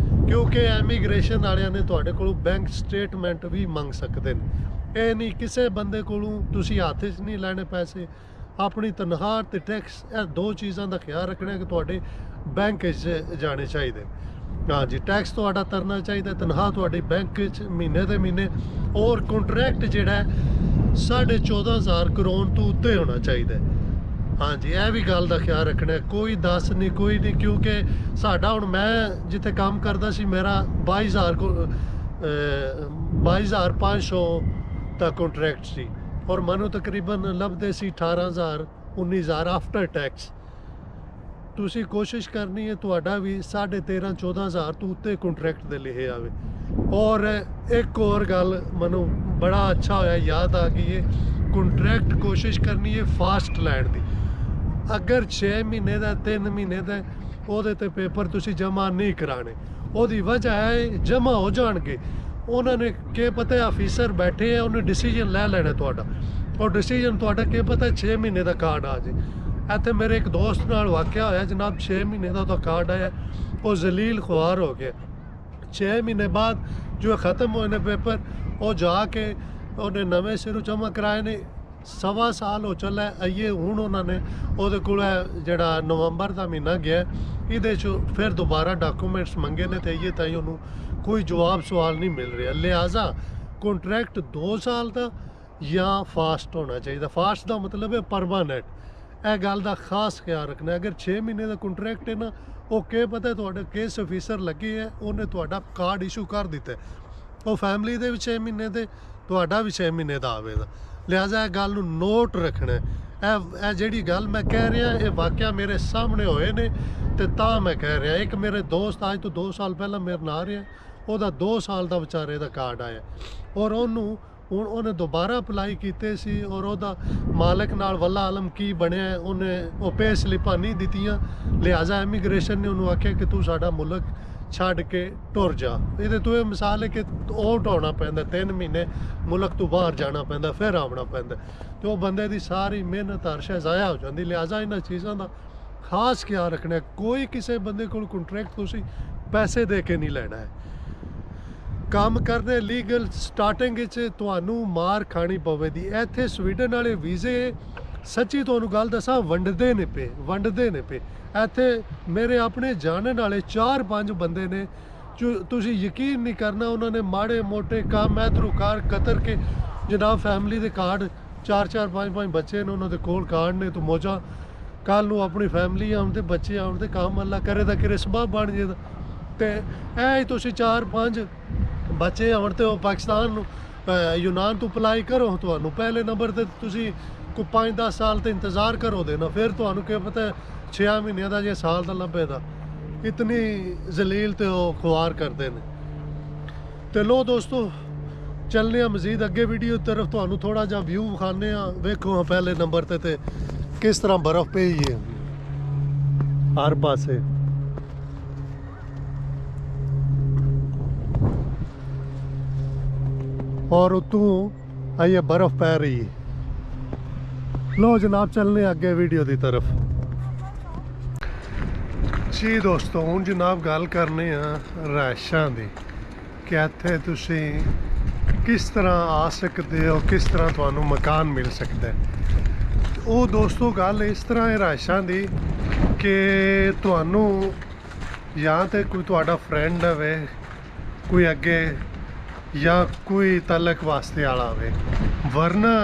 ਕਿਉਂਕਿ ਇਮੀਗ੍ਰੇਸ਼ਨ ਵਾਲਿਆਂ ਨੇ ਤੁਹਾਡੇ ਕੋਲੋਂ ਬੈਂਕ ਸਟੇਟਮੈਂਟ ਵੀ ਮੰਗ ਸਕਦੇ ਨੇ। ਇਹ ਨਹੀਂ ਕਿਸੇ ਬੰਦੇ ਕੋਲੋਂ ਤੁਸੀਂ ਹੱਥ 'ਚ ਨਹੀਂ ਲੈਣੇ ਪੈਸੇ। ਆਪਣੀ ਤਨਖਾਹ ਤੇ ਟੈਕਸ, ਇਹ 2 ਚੀਜ਼ਾਂ ਦਾ ਖਿਆਲ ਰੱਖਣਾ ਕਿ ਤੁਹਾਡੇ ਬੈਂਕ 'ਚ ਜਾਣੇ ਚਾਹੀਦੇ। ਹਾਂਜੀ, ਟੈਕਸ ਤੁਹਾਡਾ ਤਰਨਾ ਚਾਹੀਦਾ, ਤਨਖਾਹ ਤੁਹਾਡੀ ਬੈਂਕ 'ਚ ਮਹੀਨੇ ਦੇ ਮਹੀਨੇ, ਔਰ ਕੰਟਰੈਕਟ ਜਿਹੜਾ 14,500 ਕਰੋੜ ਤੋਂ ਉੱਤੇ ਹੋਣਾ ਚਾਹੀਦਾ। ਹਾਂਜੀ, ਇਹ ਵੀ ਗੱਲ ਦਾ ਖਿਆਲ ਰੱਖਣਾ। ਕੋਈ 10 ਨਹੀਂ, ਕੋਈ ਨਹੀਂ, ਕਿਉਂਕਿ ਸਾਡਾ ਹੁਣ ਮੈਂ ਜਿੱਥੇ ਕੰਮ ਕਰਦਾ ਸੀ, ਮੇਰਾ 22,500 ਦਾ ਕੰਟਰੈਕਟ ਸੀ, ਔਰ ਮੈਨੂੰ ਤਕਰੀਬਨ ਲੱਭਦੇ ਸੀ 18,000 19,000 ਆਫਟਰ ਟੈਕਸ। ਤੁਸੀਂ ਕੋਸ਼ਿਸ਼ ਕਰਨੀ ਹੈ ਤੁਹਾਡਾ ਵੀ 13,500-14,000 ਤੋਂ ਉੱਤੇ ਕੰਟਰੈਕਟ ਦੇ ਲਿਖੇ ਆਵੇ। ਔਰ ਇੱਕ ਹੋਰ ਗੱਲ ਮੈਨੂੰ ਬੜਾ ਅੱਛਾ ਹੋਇਆ, ਯਾਦ ਆ ਗਈ ਹੈ, ਕੰਟਰੈਕਟ ਕੋਸ਼ਿਸ਼ ਕਰਨੀ ਹੈ ਫਾਸਟ ਲੈਣ ਦੀ। ਅਗਰ 6 ਮਹੀਨੇ ਦਾ 3 ਮਹੀਨੇ ਦਾ ਉਹਦੇ ਤੇ ਪੇਪਰ ਤੁਸੀਂ ਜਮ੍ਹਾਂ ਨਹੀਂ ਕਰਾਣੇ, ਉਹਦੀ ਵਜ੍ਹਾ ਹੈ ਜਮ੍ਹਾਂ ਹੋ ਜਾਣਗੇ, ਉਹਨਾਂ ਨੇ ਕੀ ਪਤਾ ਆਫੀਸਰ ਬੈਠੇ ਆ, ਉਹਨੇ ਡਿਸੀਜਨ ਲੈ ਲੈਣਾ ਤੁਹਾਡਾ, ਔਰ ਡਿਸੀਜਨ ਤੁਹਾਡਾ ਕੀ ਪਤਾ 6 ਮਹੀਨੇ ਦਾ ਕਾਰਡ ਆ ਜੇ। ਇੱਥੇ ਮੇਰੇ ਇੱਕ ਦੋਸਤ ਨਾਲ ਵਾਕਿਆ ਹੋਇਆ ਜਨਾਬ, 6 ਮਹੀਨੇ ਦਾ ਉਹਦਾ ਕਾਰਡ ਆਇਆ, ਉਹ ਜ਼ਲੀਲ ਖੁਆਰ ਹੋ ਗਿਆ। 6 ਮਹੀਨੇ ਬਾਅਦ ਜੋ ख़त्म ਹੋਏ ਨੇ ਪੇਪਰ, ਉਹ ਜਾ ਕੇ ਉਹਨੇ ਨਵੇਂ ਸਿਰੋਂ ਜਮ੍ਹਾਂ ਕਰਾਏ ਨੇ। 1.25 ਸਾਲ ਹੋ ਚੱਲਾ ਆਈਏ, ਹੁਣ ਉਹਨਾਂ ਨੇ ਉਹਦੇ ਕੋਲ ਜਿਹੜਾ ਨਵੰਬਰ ਦਾ ਮਹੀਨਾ ਗਿਆ, ਇਹਦੇ 'ਚ ਫਿਰ ਦੁਬਾਰਾ ਡਾਕੂਮੈਂਟਸ ਮੰਗੇ ਨੇ, ਤੇ ਇਹ ਤਾਂ ਉਹਨੂੰ ਕੋਈ ਜਵਾਬ ਸਵਾਲ ਨਹੀਂ ਮਿਲ ਰਿਹਾ। ਲਿਹਾਜ਼ਾ ਕੰਟਰੈਕਟ 2 ਸਾਲ ਦਾ ਜਾਂ ਫਾਸਟ ਹੋਣਾ ਚਾਹੀਦਾ। ਫਾਸਟ ਦਾ ਮਤਲਬ ਹੈ ਪਰਮਾਨੈਂਟ। ਇਹ ਗੱਲ ਦਾ ਖਾਸ ਖਿਆਲ ਰੱਖਣਾ। ਅਗਰ 6 ਮਹੀਨੇ ਦਾ ਕੰਟਰੈਕਟ ਹੈ ਨਾ, ਉਹ ਕੀ ਪਤਾ ਤੁਹਾਡੇ ਕੇਸ ਆਫੀਸਰ ਲੱਗੇ ਹੈ, ਉਹਨੇ ਤੁਹਾਡਾ ਕਾਰਡ ਇਸ਼ੂ ਕਰ ਦਿੱਤਾ, ਉਹ ਫੈਮਿਲੀ ਦੇ ਵੀ 6 ਮਹੀਨੇ ਦੇ, ਤੁਹਾਡਾ ਵੀ 6 ਮਹੀਨੇ ਦਾ ਆਵੇਗਾ। ਲਿਹਾਜ਼ਾ ਇਹ ਗੱਲ ਨੂੰ ਨੋਟ ਰੱਖਣਾ। ਇਹ ਜਿਹੜੀ ਗੱਲ ਮੈਂ ਕਹਿ ਰਿਹਾ, ਇਹ ਵਾਕਿਆ ਮੇਰੇ ਸਾਹਮਣੇ ਹੋਏ ਨੇ, ਤੇ ਤਾਂ ਮੈਂ ਕਹਿ ਰਿਹਾ। ਇੱਕ ਮੇਰੇ ਦੋਸਤ ਅੱਜ ਤੋਂ 2 ਸਾਲ ਪਹਿਲਾਂ ਮੇਰੇ ਨਾਲ ਰਿਹਾ, ਉਹਦਾ 2 ਸਾਲ ਦਾ ਵਿਚਾਰੇ ਦਾ ਕਾਰਡ ਆਇਆ, ਔਰ ਉਹਨੇ ਦੁਬਾਰਾ ਅਪਲਾਈ ਕੀਤੇ ਸੀ, ਔਰ ਉਹਦਾ ਮਾਲਕ ਨਾਲ ਵੱਲਾ ਆਲਮ ਕੀ ਬਣਿਆ, ਉਹਨੇ ਉਹ ਪੇ ਸਲਿੱਪਾਂ ਨਹੀਂ ਦਿੱਤੀਆਂ। ਲਿਹਾਜ਼ਾ ਇਮੀਗ੍ਰੇਸ਼ਨ ਨੇ ਉਹਨੂੰ ਆਖਿਆ ਕਿ ਤੂੰ ਸਾਡਾ ਮੁਲਕ ਛੱਡ ਕੇ ਟੁਰ ਜਾ। ਇਹਦੇ ਤੋਂ ਇਹ ਮਿਸਾਲ ਹੈ ਕਿ ਆਊਟ ਹੋਣਾ ਪੈਂਦਾ, 3 ਮਹੀਨੇ ਮੁਲਕ ਤੋਂ ਬਾਹਰ ਜਾਣਾ ਪੈਂਦਾ, ਫਿਰ ਆਉਣਾ ਪੈਂਦਾ, ਤੇ ਉਹ ਬੰਦੇ ਦੀ ਸਾਰੀ ਮਿਹਨਤ ਅਰਸ਼ਾ ਜ਼ਾਇਆ ਹੋ ਜਾਂਦੀ। ਲਿਹਾਜ਼ਾ ਇਹਨਾਂ ਚੀਜ਼ਾਂ ਦਾ ਖਾਸ ਖਿਆਲ ਰੱਖਣਾ। ਕੋਈ ਕਿਸੇ ਬੰਦੇ ਕੋਲ ਕੰਟਰੈਕਟ ਤੁਸੀਂ ਪੈਸੇ ਦੇ ਕੇ ਨਹੀਂ ਲੈਣਾ ਹੈ। ਕੰਮ ਕਰਨੇ ਲੀਗਲ, ਸਟਾਰਟਿੰਗ ਵਿੱਚ ਤੁਹਾਨੂੰ ਮਾਰ ਖਾਣੀ ਪਵੇਗੀ। ਇੱਥੇ ਸਵੀਡਨ ਵਾਲੇ ਵੀਜ਼ੇ ਸੱਚੀ ਤੁਹਾਨੂੰ ਗੱਲ ਦੱਸਾਂ ਵੰਡਦੇ ਨੇ ਪਏ। ਇੱਥੇ ਮੇਰੇ ਆਪਣੇ ਜਾਣਨ ਵਾਲੇ 4-5 ਬੰਦੇ ਨੇ, ਤੁਸੀਂ ਯਕੀਨ ਨਹੀਂ ਕਰਨਾ, ਉਹਨਾਂ ਨੇ ਮਾੜੇ ਮੋਟੇ ਕੰਮ ਇੱਧਰੋਂ ਕਤਰ ਕੇ ਜਨਾਬ ਫੈਮਿਲੀ ਦੇ ਕਾਰਡ 4-4 5-5 ਬੱਚੇ ਨੇ, ਉਹਨਾਂ ਦੇ ਕੋਲ ਕਾਰਡ ਨੇ, ਤੂੰ ਮੌਜਾਂ, ਕੱਲ ਨੂੰ ਆਪਣੀ ਫੈਮਿਲੀ ਆਉਣ ਤੇ ਬੱਚੇ ਆਉਣ ਤੇ ਕੰਮ ਅੱਲਾ ਕਰੇ ਤਾਂ ਕਿਰੇ ਸਬਬ ਬਣ ਜੇ। ਤੇ ਇਹ ਤੁਸੀਂ 4-5 ਬੱਚੇ ਆਉਣ ਤੇ ਉਹ ਪਾਕਿਸਤਾਨ ਨੂੰ ਯੂਨਾਨ ਤੋਂ ਅਪਲਾਈ ਕਰੋ, ਤੁਹਾਨੂੰ ਪਹਿਲੇ ਨੰਬਰ ਤੇ ਤੁਸੀਂ ਕੋਈ 5-10 ਸਾਲ ਤੇ ਇੰਤਜ਼ਾਰ ਕਰੋ ਦੇਣਾ, ਫਿਰ ਤੁਹਾਨੂੰ ਕੀ ਪਤਾ 6 ਮਹੀਨਿਆਂ ਦਾ ਜਾਂ ਸਾਲ ਦਾ ਲੱਭੇਗਾ। ਇਤਨੀ ਜ਼ਲੀਲ ਤੇ ਉਹ ਖੁਆਰ ਕਰਦੇ ਨੇ। ਤੇ ਲੋ ਦੋਸਤੋ, ਚੱਲਨੇ ਆ ਮਜ਼ੀਦ ਅੱਗੇ ਵੀਡੀਓ ਤਰਫ, ਤੁਹਾਨੂੰ ਥੋੜਾ ਜਿਹਾ ਵਿਊ ਵਿਖਾਉਂਦੇ ਆ। ਵੇਖੋ ਪਹਿਲੇ ਨੰਬਰ ਤੇ ਕਿਸ ਤਰ੍ਹਾਂ ਬਰਫ਼ ਪਈ ਹੈ ਹਰ ਪਾਸੇ। और उतों आइए बर्फ पै रही है। लो जनाब चलने अगे वीडियो की तरफ। जी दोस्तों हुण जनाब गल करने रहायशां दी कि इत्थे तुसीं किस तरह आ सकते हो, किस तरह तुहानूं मकान मिल सकता है। वो दोस्तों गल इस तरह है रहायशां दी कि तुहानूं या तो कोई तुहाडा फ्रेंड होवे कोई अगे या कोई तलक वास्ते आला होवे, वरना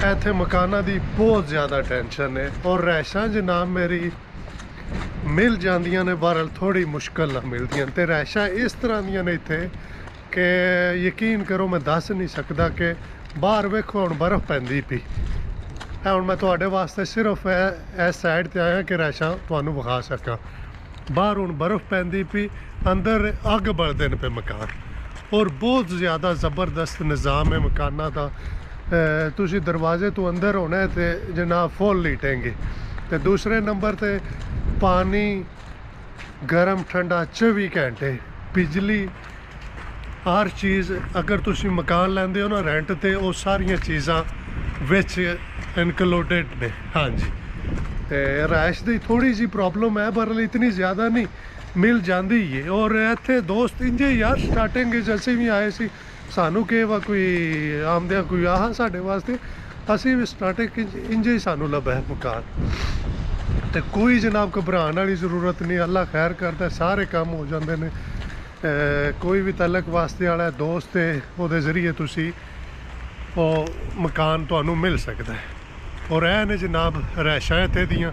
इत्थे मकाना की बहुत ज़्यादा टेंशन है। और रहायशां जनाब मेरी मिल जांदियां ने, बहरहाल थोड़ी मुश्किल नाल मिलदियां। ते रहायशां इस तरह दियां ने इत्थे कि यकीन करो मैं दस नहीं सकता कि बाहर वेखो हुण बर्फ पैंदी पई। हुण मैं तुहाडे वास्ते सिर्फ इस साइड ते आया कि रहायशां तुहानूं विखा सकां। बाहर हुण बर्फ पैंदी पई, अंदर अग बलदे ने पे मकान, और बहुत ज़्यादा ज़बरदस्त निज़ाम है मकाना का। तुसी दरवाजे तो अंदर होना है तो जनाब फुल हीटेंगे। तो दूसरे नंबर ते पानी गर्म ठंडा 24 घंटे, बिजली, हर चीज़। अगर तुसी मकान लैंदे हो ना रेंट ते, वो सारियां चीज़ां विच इनकलूडिड ने। हाँ जी, तो रहायश की थोड़ी जी प्रॉब्लम है, पर इतनी ज़्यादा नहीं, मिल जाती है। और इत्थे दोस्त इंजे यार स्टार्टिंग जैसे भी आए सी, सानू के वा कोई आमदिया कोई आह साढ़े वास्ते, असी भी स्टार्टिंग इंजे ही सानू लभा है मकान। तो कोई जनाब घबराने वाली ज़रूरत नहीं, अल्लाह खैर करता, सारे काम हो जाते हैं। कोई भी तलक वास्ते वाला दोस्त है, वो जरिए तुसी वो मकान तुहानू मिल सकता है। और ऐ ने जनाब रहायशां इत्थे दियां,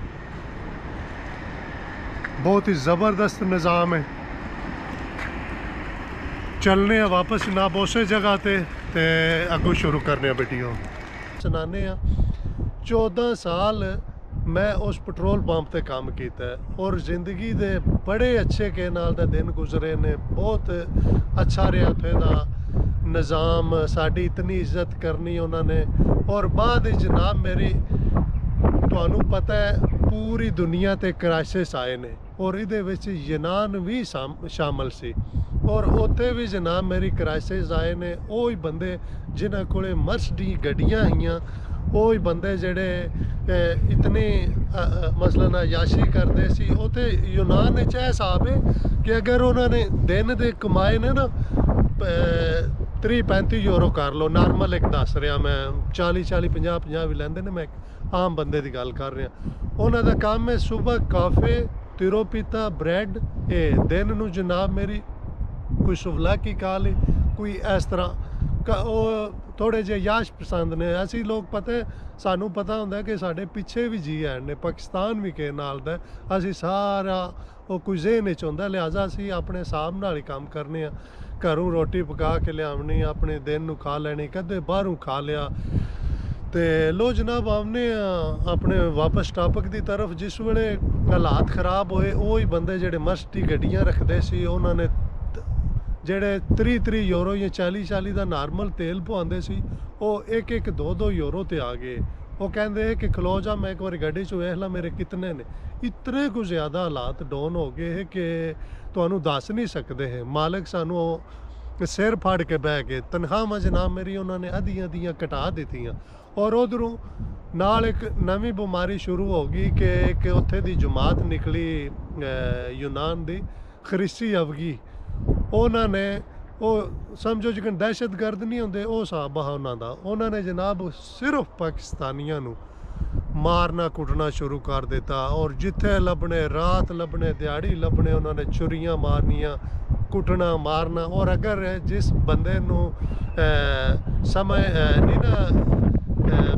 बहुत ही ज़बरदस्त निज़ाम है। चलने वापस जनाब उस जगह ते अगों शुरू करने वीडियो। सुनाने 14 साल मैं उस पेट्रोल पंप ते काम किया है, और ज़िंदगी दे बड़े अच्छे के नाल दे दिन गुजरे ने। बहुत अच्छा रहा उत्थे दा निज़ाम, साड़ी इतनी इज्जत करनी उन्होंने। और बाद जनाब मेरी तुहानू पता है पूरी दुनिया ते क्राइसिस आए ने, और इहदे विच यूनान भी शामिल सी। और उत्थे भी जनाब मेरी क्राइसिस आए ने। वो ही बंदे जिन्हां कोले मर्सिडीज गड्डियां हियां, वो ही बंदे जेड़े इतनी मसलन अयाशी करते सी। उत्थे यूनान च हिसाब है कि अगर उन्होंने दिन दे कमाए ने ना 30-35 यूरो कर लो, नॉर्मल एक दस रहा मैं, 40-40 50-50 भी लैंदे ने, मैं आम बंदे की गल कर रहा। उन्हों का काम है सुबह काफे, तिरोपीता, ब्रैड। ये दिन नू जनाब मेरी कोई सुवलाकी खा ली, कोई इस तरह थोड़े जे याश पसंद ने। असी लोग पता है, सानू पता होंदा कि साढ़े पिछे भी जी हैं ने, पाकिस्तान भी के नाल दा, असी सारा वो कोई ज़हन च होंदा, लिहाजा असी अपने हिसाब नाल ही काम करने। घरों रोटी पका के लियावनी, अपने दिन नू खा लैनी, कदे बाहरों खा लिया। तो लो जनाब आमने अपने वापस टॉपिक की तरफ। जिस वेले हालात खराब होए, वो ही बंदे जेडे मर्सिडीज गड्डियां रखते सी, उन्होंने जेडे 30-30 यूरो या 40-40 का नॉर्मल तेल पवाते सी, वो 1-1, 2-2 यूरो ते आ गए। वो कहते कि खलो जा, मैं एक बार गड्डी च वेख ला मेरे कितने ने। इतने कुछ ज़्यादा हालात डाउन हो गए कि तुहानू दस नहीं सकते हैं। मालिक सानू सिर फाड़ के बह गए। तनख्वाहां जनाब मेरी उन्होंने अद्धियां घटा दित्तियां। और उधरों नाल एक नवी बीमारी शुरू हो गई कि एक उत्थे दी जमात निकली यूनान दी, खरीसी अवगी। उन्होंने वो समझो जिकन दहशत गर्द नहीं होंगे, वो हिसाब हा उन्होंने। उन्होंने जनाब सिर्फ पाकिस्तानियों नू मारना कुटना शुरू कर दिता। और जिथे लभने, रात लभने, दिहाड़ी लभने, उन्होंने छुरियां मारनियां, कुटना मारना। और अगर जिस बंदे नू समय नहीं ना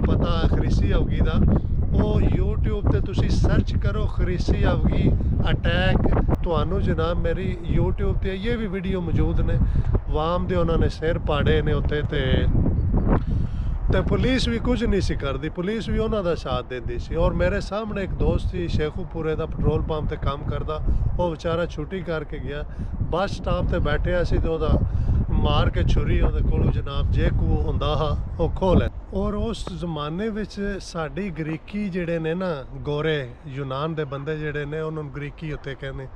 पता खरीसी अवगी का, वो यूट्यूब ते तुसी सर्च करो खरीसी अवगी अटैक, तुहानू जनाब मेरी यूट्यूब ते ये भी वीडियो मौजूद ने। वाम दे उन्होंने सिर पाड़े ने उत्थे ते पुलिस भी कुछ नहीं सी करती, पुलिस भी उन्हों का साथ देती सी। और मेरे सामने एक दोस्त सी शेखूपुरे का, पेट्रोल पंप ते काम करता, वो बेचारा छुट्टी करके गया, बस स्टॉप ते बैठे सी तो मार के छुरी वो कोलों जनाब जे को होंदा हा वो खोह लै। और उस जमाने विच साडी ग्रीकी जेडे ने ना, गोरे यूनान दे बंदे जेडे ने, उन्होंने ग्रीकी उत्ते कहने।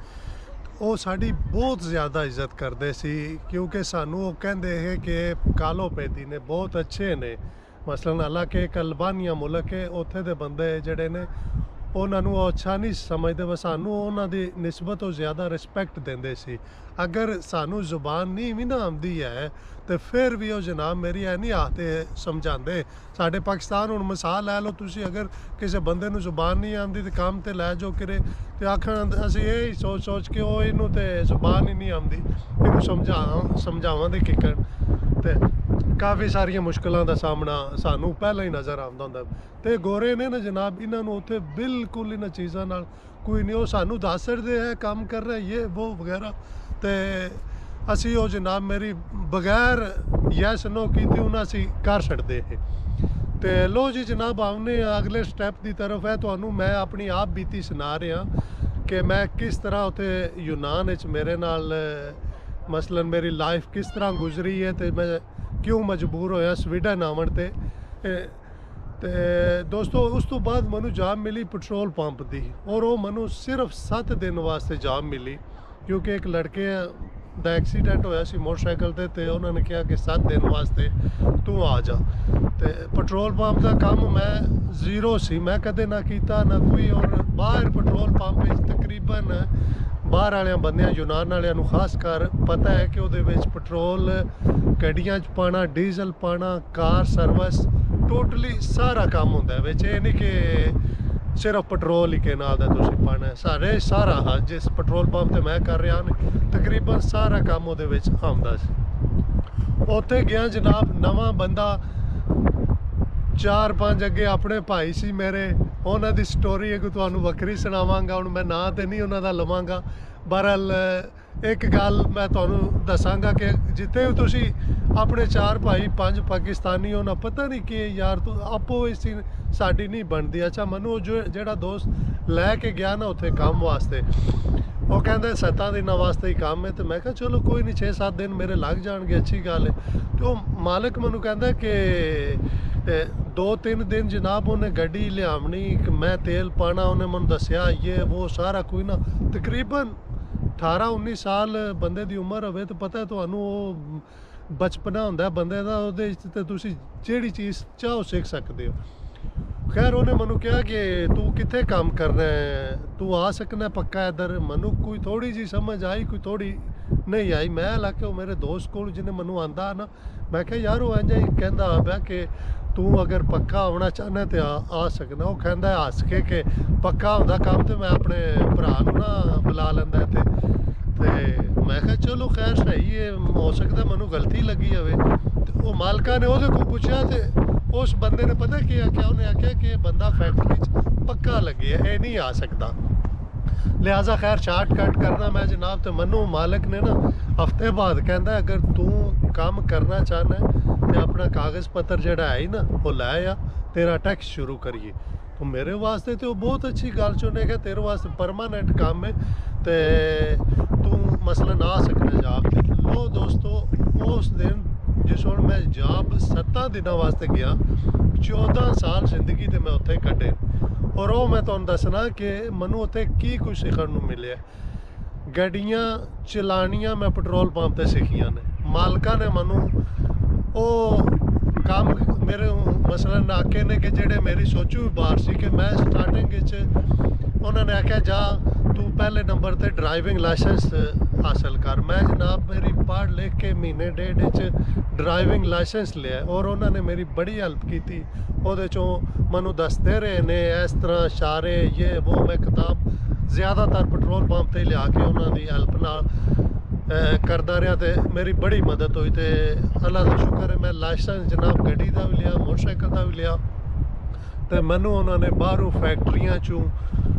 ਉਹ ਸਾਡੀ ਬਹੁਤ ਜ਼ਿਆਦਾ ਇੱਜ਼ਤ ਕਰਦੇ ਸੀ ਕਿਉਂਕਿ ਸਾਨੂੰ ਉਹ ਕਹਿੰਦੇ ਹੈ ਕਿ ਕਾਲੋ ਪੈਦੀ ਨੇ ਬਹੁਤ ਅੱਛੇ ਨੇ। ਮਸਲਨ ਹਾਲਾਂਕਿ ਇੱਕ ਅਲਬਾਨੀਆ ਮੁਲਕ ਹੈ, ਉੱਥੇ ਦੇ ਬੰਦੇ ਜਿਹੜੇ ਨੇ ਉਹਨਾਂ ਨੂੰ ਉਹ ਅੱਛਾ ਨਹੀਂ ਸਮਝਦੇ, ਬਸ ਸਾਨੂੰ ਉਹਨਾਂ ਦੀ ਨਿਸਬਤ ਉਹ ਜ਼ਿਆਦਾ ਰਿਸਪੈਕਟ ਦਿੰਦੇ ਸੀ। ਅਗਰ ਸਾਨੂੰ ਜ਼ੁਬਾਨ ਨਹੀਂ ਵੀ ਨਾ ਆਉਂਦੀ ਹੈ ਤੇ ਫਿਰ ਵੀ ਉਹ ਜਨਾਬ ਮੇਰੀ ਐ ਨਹੀਂ ਆਖਦੇ ਸਮਝਾਉਂਦੇ। ਸਾਡੇ ਪਾਕਿਸਤਾਨ ਹੁਣ ਮਿਸਾਲ ਲੈ ਲਓ ਤੁਸੀਂ, ਅਗਰ ਕਿਸੇ ਬੰਦੇ ਨੂੰ ਜ਼ੁਬਾਨ ਨਹੀਂ ਆਉਂਦੀ ਤੇ ਕੰਮ ਤੇ ਲੈ ਜਾਓ ਕਿਰੇ ਤੇ ਆਖਣ ਅਸੀਂ ਇਹ ਸੋਚ ਕੇ ਉਹ ਇਹਨੂੰ ਤੇ ਜ਼ੁਬਾਨ ਹੀ ਨਹੀਂ ਆਉਂਦੀ, ਇਹਨੂੰ ਸਮਝਾਵਾਂ ਦੇ ਕਿਕਣ। ਤੇ ਕਾਫੀ ਸਾਰੀਆਂ ਮੁਸ਼ਕਲਾਂ ਦਾ ਸਾਹਮਣਾ ਸਾਨੂੰ ਪਹਿਲਾਂ ਹੀ ਨਜ਼ਰ ਆਉਂਦਾ ਹੁੰਦਾ। ਤੇ ਗੋਰੇ ਨੇ ਨਾ ਜਨਾਬ, ਇਹਨਾਂ ਨੂੰ ਉੱਥੇ ਬਿਲਕੁਲ ਇਹਨਾਂ ਚੀਜ਼ਾਂ ਨਾਲ ਕੋਈ ਨਹੀਂ, ਉਹ ਸਾਨੂੰ ਦੱਸ ਸਕਦੇ ਹੈ ਕੰਮ ਕਰ ਰਿਹਾ ਇਹ ਉਹ ਵਗੈਰਾ। ਤੇ ਅਸੀਂ ਉਹ ਜਨਾਬ ਮੇਰੀ ਬਗੈਰ ਯੈਸ ਨੋ ਕੀਤੀ ਉਹਨਾਂ ਅਸੀਂ ਕਰ ਛੱਡਦੇ ਹੈ। ਤੇ ਲੋ ਜੀ ਜਨਾਬ ਆਉਨੇ ਅਗਲੇ ਸਟੈਪ ਦੀ ਤਰਫ ਹੈ। ਤੁਹਾਨੂੰ ਮੈਂ ਆਪਣੀ ਆਪ ਬੀਤੀ ਸੁਣਾ ਰਿਹਾ ਕਿ ਮੈਂ ਕਿਸ ਤਰ੍ਹਾਂ ਉੱਥੇ ਯੂਨਾਨ ਵਿੱਚ ਮੇਰੇ ਨਾਲ ਮਸਲਨ ਮੇਰੀ ਲਾਈਫ ਕਿਸ ਤਰ੍ਹਾਂ ਗੁਜ਼ਰੀ ਹੈ ਤੇ ਮੈਂ ਕਿਉਂ ਮਜਬੂਰ ਹੋਇਆ ਸਵੀਡਨ ਆਉਣ ਤੇ। ਤੇ ਦੋਸਤੋ ਉਸ ਤੋਂ ਬਾਅਦ ਮੈਨੂੰ ਜਾਬ ਮਿਲੀ ਪੈਟਰੋਲ ਪੰਪ ਦੀ, ਔਰ ਉਹ ਮੈਨੂੰ ਸਿਰਫ 7 ਦਿਨ ਵਾਸਤੇ ਜਾਬ ਮਿਲੀ ਕਿਉਂਕਿ ਇੱਕ ਲੜਕੇ ਦਾ ਐਕਸੀਡੈਂਟ ਹੋਇਆ ਸੀ ਮੋਟਰਸਾਈਕਲ ਤੇ ਉਹਨਾਂ ਨੇ ਕਿਹਾ ਕਿ 7 ਦਿਨ ਵਾਸਤੇ ਤੂੰ ਆ ਜਾ। ਤੇ ਪੈਟਰੋਲ ਪੰਪ ਦਾ ਕੰਮ ਮੈਂ ਜ਼ੀਰੋ ਸੀ, ਮੈਂ ਕਦੇ ਨਾ ਕੀਤਾ ਨਾ ਕੋਈ। ਔਰ ਬਾਹਰ ਪੈਟਰੋਲ ਪੰਪ ਵਿੱਚ ਤਕਰੀਬਨ ਬਾਹਰ ਵਾਲਿਆਂ ਬੰਦਿਆਂ ਯੂਨਾਨ ਵਾਲਿਆਂ ਨੂੰ ਖਾਸ ਕਰ ਪਤਾ ਹੈ ਕਿ ਉਹਦੇ ਵਿੱਚ ਪੈਟਰੋਲ ਗੱਡੀਆਂ 'ਚ ਪਾਉਣਾ, ਡੀਜ਼ਲ ਪਾਉਣਾ, ਕਾਰ ਸਰਵਿਸ, ਟੋਟਲੀ ਸਾਰਾ ਕੰਮ ਹੁੰਦਾ ਵਿੱਚ। ਇਹ ਨਹੀਂ ਕਿ ਸਿਰਫ ਪੈਟਰੋਲ ਹੀ ਕੇ ਨਾਲ ਦਾ ਤੁਸੀਂ ਪਾਉਣਾ, ਸਾਰੇ ਸਾਰਾ ਜਿਸ ਪੈਟਰੋਲ ਪੰਪ ਤੇ ਮੈਂ ਕਰ ਰਿਹਾ ਤਕਰੀਬਨ ਸਾਰਾ ਕੰਮ ਉਹਦੇ ਵਿੱਚ ਆਉਂਦਾ ਸੀ। ਉੱਥੇ ਗਿਆ ਜਨਾਬ, ਨਵਾਂ ਬੰਦਾ, 4-5 ਅੱਗੇ ਆਪਣੇ ਭਾਈ ਸੀ ਮੇਰੇ, ਉਹਨਾਂ ਦੀ ਸਟੋਰੀ ਇੱਕ ਤੁਹਾਨੂੰ ਵੱਖਰੀ ਸੁਣਾਵਾਂਗਾ। ਹੁਣ ਮੈਂ ਨਾਂ ਤੇ ਨਹੀਂ ਉਹਨਾਂ ਦਾ ਲਵਾਂਗਾ। ਬਹਰਹਾਲ ਇੱਕ ਗੱਲ ਮੈਂ ਤੁਹਾਨੂੰ ਦੱਸਾਂਗਾ ਕਿ ਜਿੱਥੇ ਵੀ ਤੁਸੀਂ ਆਪਣੇ 4 ਭਾਈ 5 ਪਾਕਿਸਤਾਨੀ ਉਹਨਾਂ ਪਤਾ ਨਹੀਂ ਕਿ ਯਾਰ ਤੂੰ ਆਪੋ ਇਸ ਸਾਡੀ ਨਹੀਂ ਬਣਦੀ। ਅੱਛਾ ਮੈਨੂੰ ਜਿਹੜਾ ਦੋਸਤ ਲੈ ਕੇ ਗਿਆ ਨਾ ਉੱਥੇ ਕੰਮ ਵਾਸਤੇ, ਉਹ ਕਹਿੰਦੇ 7 ਦਿਨਾਂ ਵਾਸਤੇ ਹੀ ਕੰਮ ਹੈ। ਤੇ ਮੈਂ ਕਿਹਾ ਚਲੋ ਕੋਈ ਨਹੀਂ 6-7 ਦਿਨ ਮੇਰੇ ਲੱਗ ਜਾਣਗੇ, ਅੱਛੀ ਗੱਲ ਹੈ। ਤੇ ਉਹ ਮਾਲਕ ਮੈਨੂੰ ਕਹਿੰਦਾ ਕਿ 2-3 ਦਿਨ ਜਨਾਬ ਉਹਨੇ ਗੱਡੀ ਲਿਆਉਣੀ, ਮੈਂ ਤੇਲ ਪਾਣਾ, ਉਹਨੇ ਮੈਨੂੰ ਦੱਸਿਆ ਇਹ ਉਹ ਸਾਰਾ ਕੋਈ ਨਾ। ਤਕਰੀਬਨ 18-19 ਸਾਲ ਬੰਦੇ ਦੀ ਉਮਰ ਹੋਵੇ ਤਾਂ ਪਤਾ ਤੁਹਾਨੂੰ ਉਹ ਬਚਪਨਾ ਹੁੰਦਾ ਬੰਦੇ ਦਾ, ਉਹਦੇ ਵਿੱਚ ਤੇ ਤੁਸੀਂ ਜਿਹੜੀ ਚੀਜ਼ ਚਾਹੋ ਸਿੱਖ ਸਕਦੇ ਹੋ। ਖੈਰ ਉਹਨੇ ਮੈਨੂੰ ਕਿਹਾ ਕਿ ਤੂੰ ਕਿੱਥੇ ਕੰਮ ਕਰਨਾ ਹੈ, ਤੂੰ ਆ ਸਕਣਾ ਪੱਕਾ ਇੱਧਰ। ਮੈਨੂੰ ਕੋਈ ਥੋੜੀ ਜਿਹੀ ਸਮਝ ਆਈ, ਕੋਈ ਥੋੜੀ ਨਹੀਂ ਆਈ। ਮੈਂ ਲੱਗ ਕੇ ਮੇਰੇ ਦੋਸਤ ਕੋਲ ਜਿਹਨੇ ਮੈਨੂੰ ਆਂਦਾ ਨਾ, ਮੈਂ ਕਿਹਾ ਯਾਰ ਉਹ ਇੰਝ ਹੀ ਕਹਿੰਦਾ ਪਿਆ ਕਿ ਤੂੰ ਅਗਰ ਪੱਕਾ ਆਉਣਾ ਚਾਹੁੰਦਾ ਤੇ ਆ ਸਕਣਾ। ਉਹ ਕਹਿੰਦਾ ਹੱਸ ਕੇ ਕਿ ਪੱਕਾ ਹੁੰਦਾ ਕੰਮ ਤੇ ਮੈਂ ਆਪਣੇ ਭਰਾ ਨੂੰ ਨਾ ਬੁਲਾ ਲੈਂਦਾ ਇੱਥੇ। ਤੇ ਮੈਂ ਕਿਹਾ ਚਲੋ ਖੈਰ ਸਹੀ ਹੈ, ਹੋ ਸਕਦਾ ਮੈਨੂੰ ਗਲਤੀ ਲੱਗੀ ਹੋਵੇ। ਤੇ ਉਹ ਮਾਲਕਾਂ ਨੇ ਉਹਦੇ ਕੋਲ ਪੁੱਛਿਆ ਤੇ ਉਸ ਬੰਦੇ ਨੇ ਪਤਾ ਕੀ ਆਖਿਆ, ਉਹਨੇ ਆਖਿਆ ਕਿ ਬੰਦਾ ਫੈਕਟਰੀ 'ਚ ਪੱਕਾ ਲੱਗਿਆ, ਇਹ ਨਹੀਂ ਆ ਸਕਦਾ। ਲਿਹਾਜ਼ਾ ਖੈਰ ਸ਼ਾਰਟਕਟ ਕਰਨਾ ਮੈਂ ਜਨਾਬ। ਤੇ ਮੈਨੂੰ ਮਾਲਕ ਨੇ ਨਾ ਹਫ਼ਤੇ ਬਾਅਦ ਕਹਿੰਦਾ ਅਗਰ ਤੂੰ ਕੰਮ ਕਰਨਾ ਚਾਹੁੰਦਾ ਤੇ ਆਪਣਾ ਕਾਗਜ਼ ਪੱਤਰ ਜਿਹੜਾ ਹੈ ਨਾ ਉਹ ਲੈ ਆ, ਤੇਰਾ ਟੈਕਸ ਸ਼ੁਰੂ ਕਰੀਏ। तो मेरे वास्ते तो बहुत अच्छी गल चुने कि तेरे वास्ते परमानेंट काम है तो तू मसलन आ सकना जाब ते। लो दोस्तों उस दिन जिस हूँ मैं जाब 7 दिनों वास्ते गया, 14 साल जिंदगी ते मैं उत्थे कड्ढे। और वो मैं तुहानूं दसना कि मैनूं उत्थे की कुछ सीखण नूं मिलिया। गड्डियां चलानियां मैं पेट्रोल पंप ते सीखियां ने। मालका ने मैनूं वो काम मेरे मसलन आके ने कि जेड़े मेरी सोचू भी बाहर सी कि मैं स्टार्टिंग उन्होंने आख्या जा तू पहले नंबर ते ड्राइविंग लाइसेंस हासिल कर। मैं जनाब मेरी पढ़ लिख के महीने डेढ़ ड्राइविंग लाइसेंस लिया और उन्होंने मेरी बड़ी हेल्प की थी। ਉਹਦੇ ਚੋਂ ਮੈਨੂੰ ਦੱਸਦੇ ਰਹੇ ਨੇ ਇਸ ਤਰ੍ਹਾਂ ਇਸ਼ਾਰੇ ਇਹ वो मैं किताब ज़्यादातर पेट्रोल पंप ਤੇ ਲਿਆ ਕੇ ਉਹਨਾਂ ਦੀ ਹੈਲਪ ਨਾਲ करदा रहा तो मेरी बड़ी मदद हुई। तो अल्लाह का शुक्र है मैं लाइसेंस जनाब गड्डी का भी लिया, मोटरसाइकिल का भी लिया। तो मैनू उन्होंने बाहरों फैक्ट्रियां चों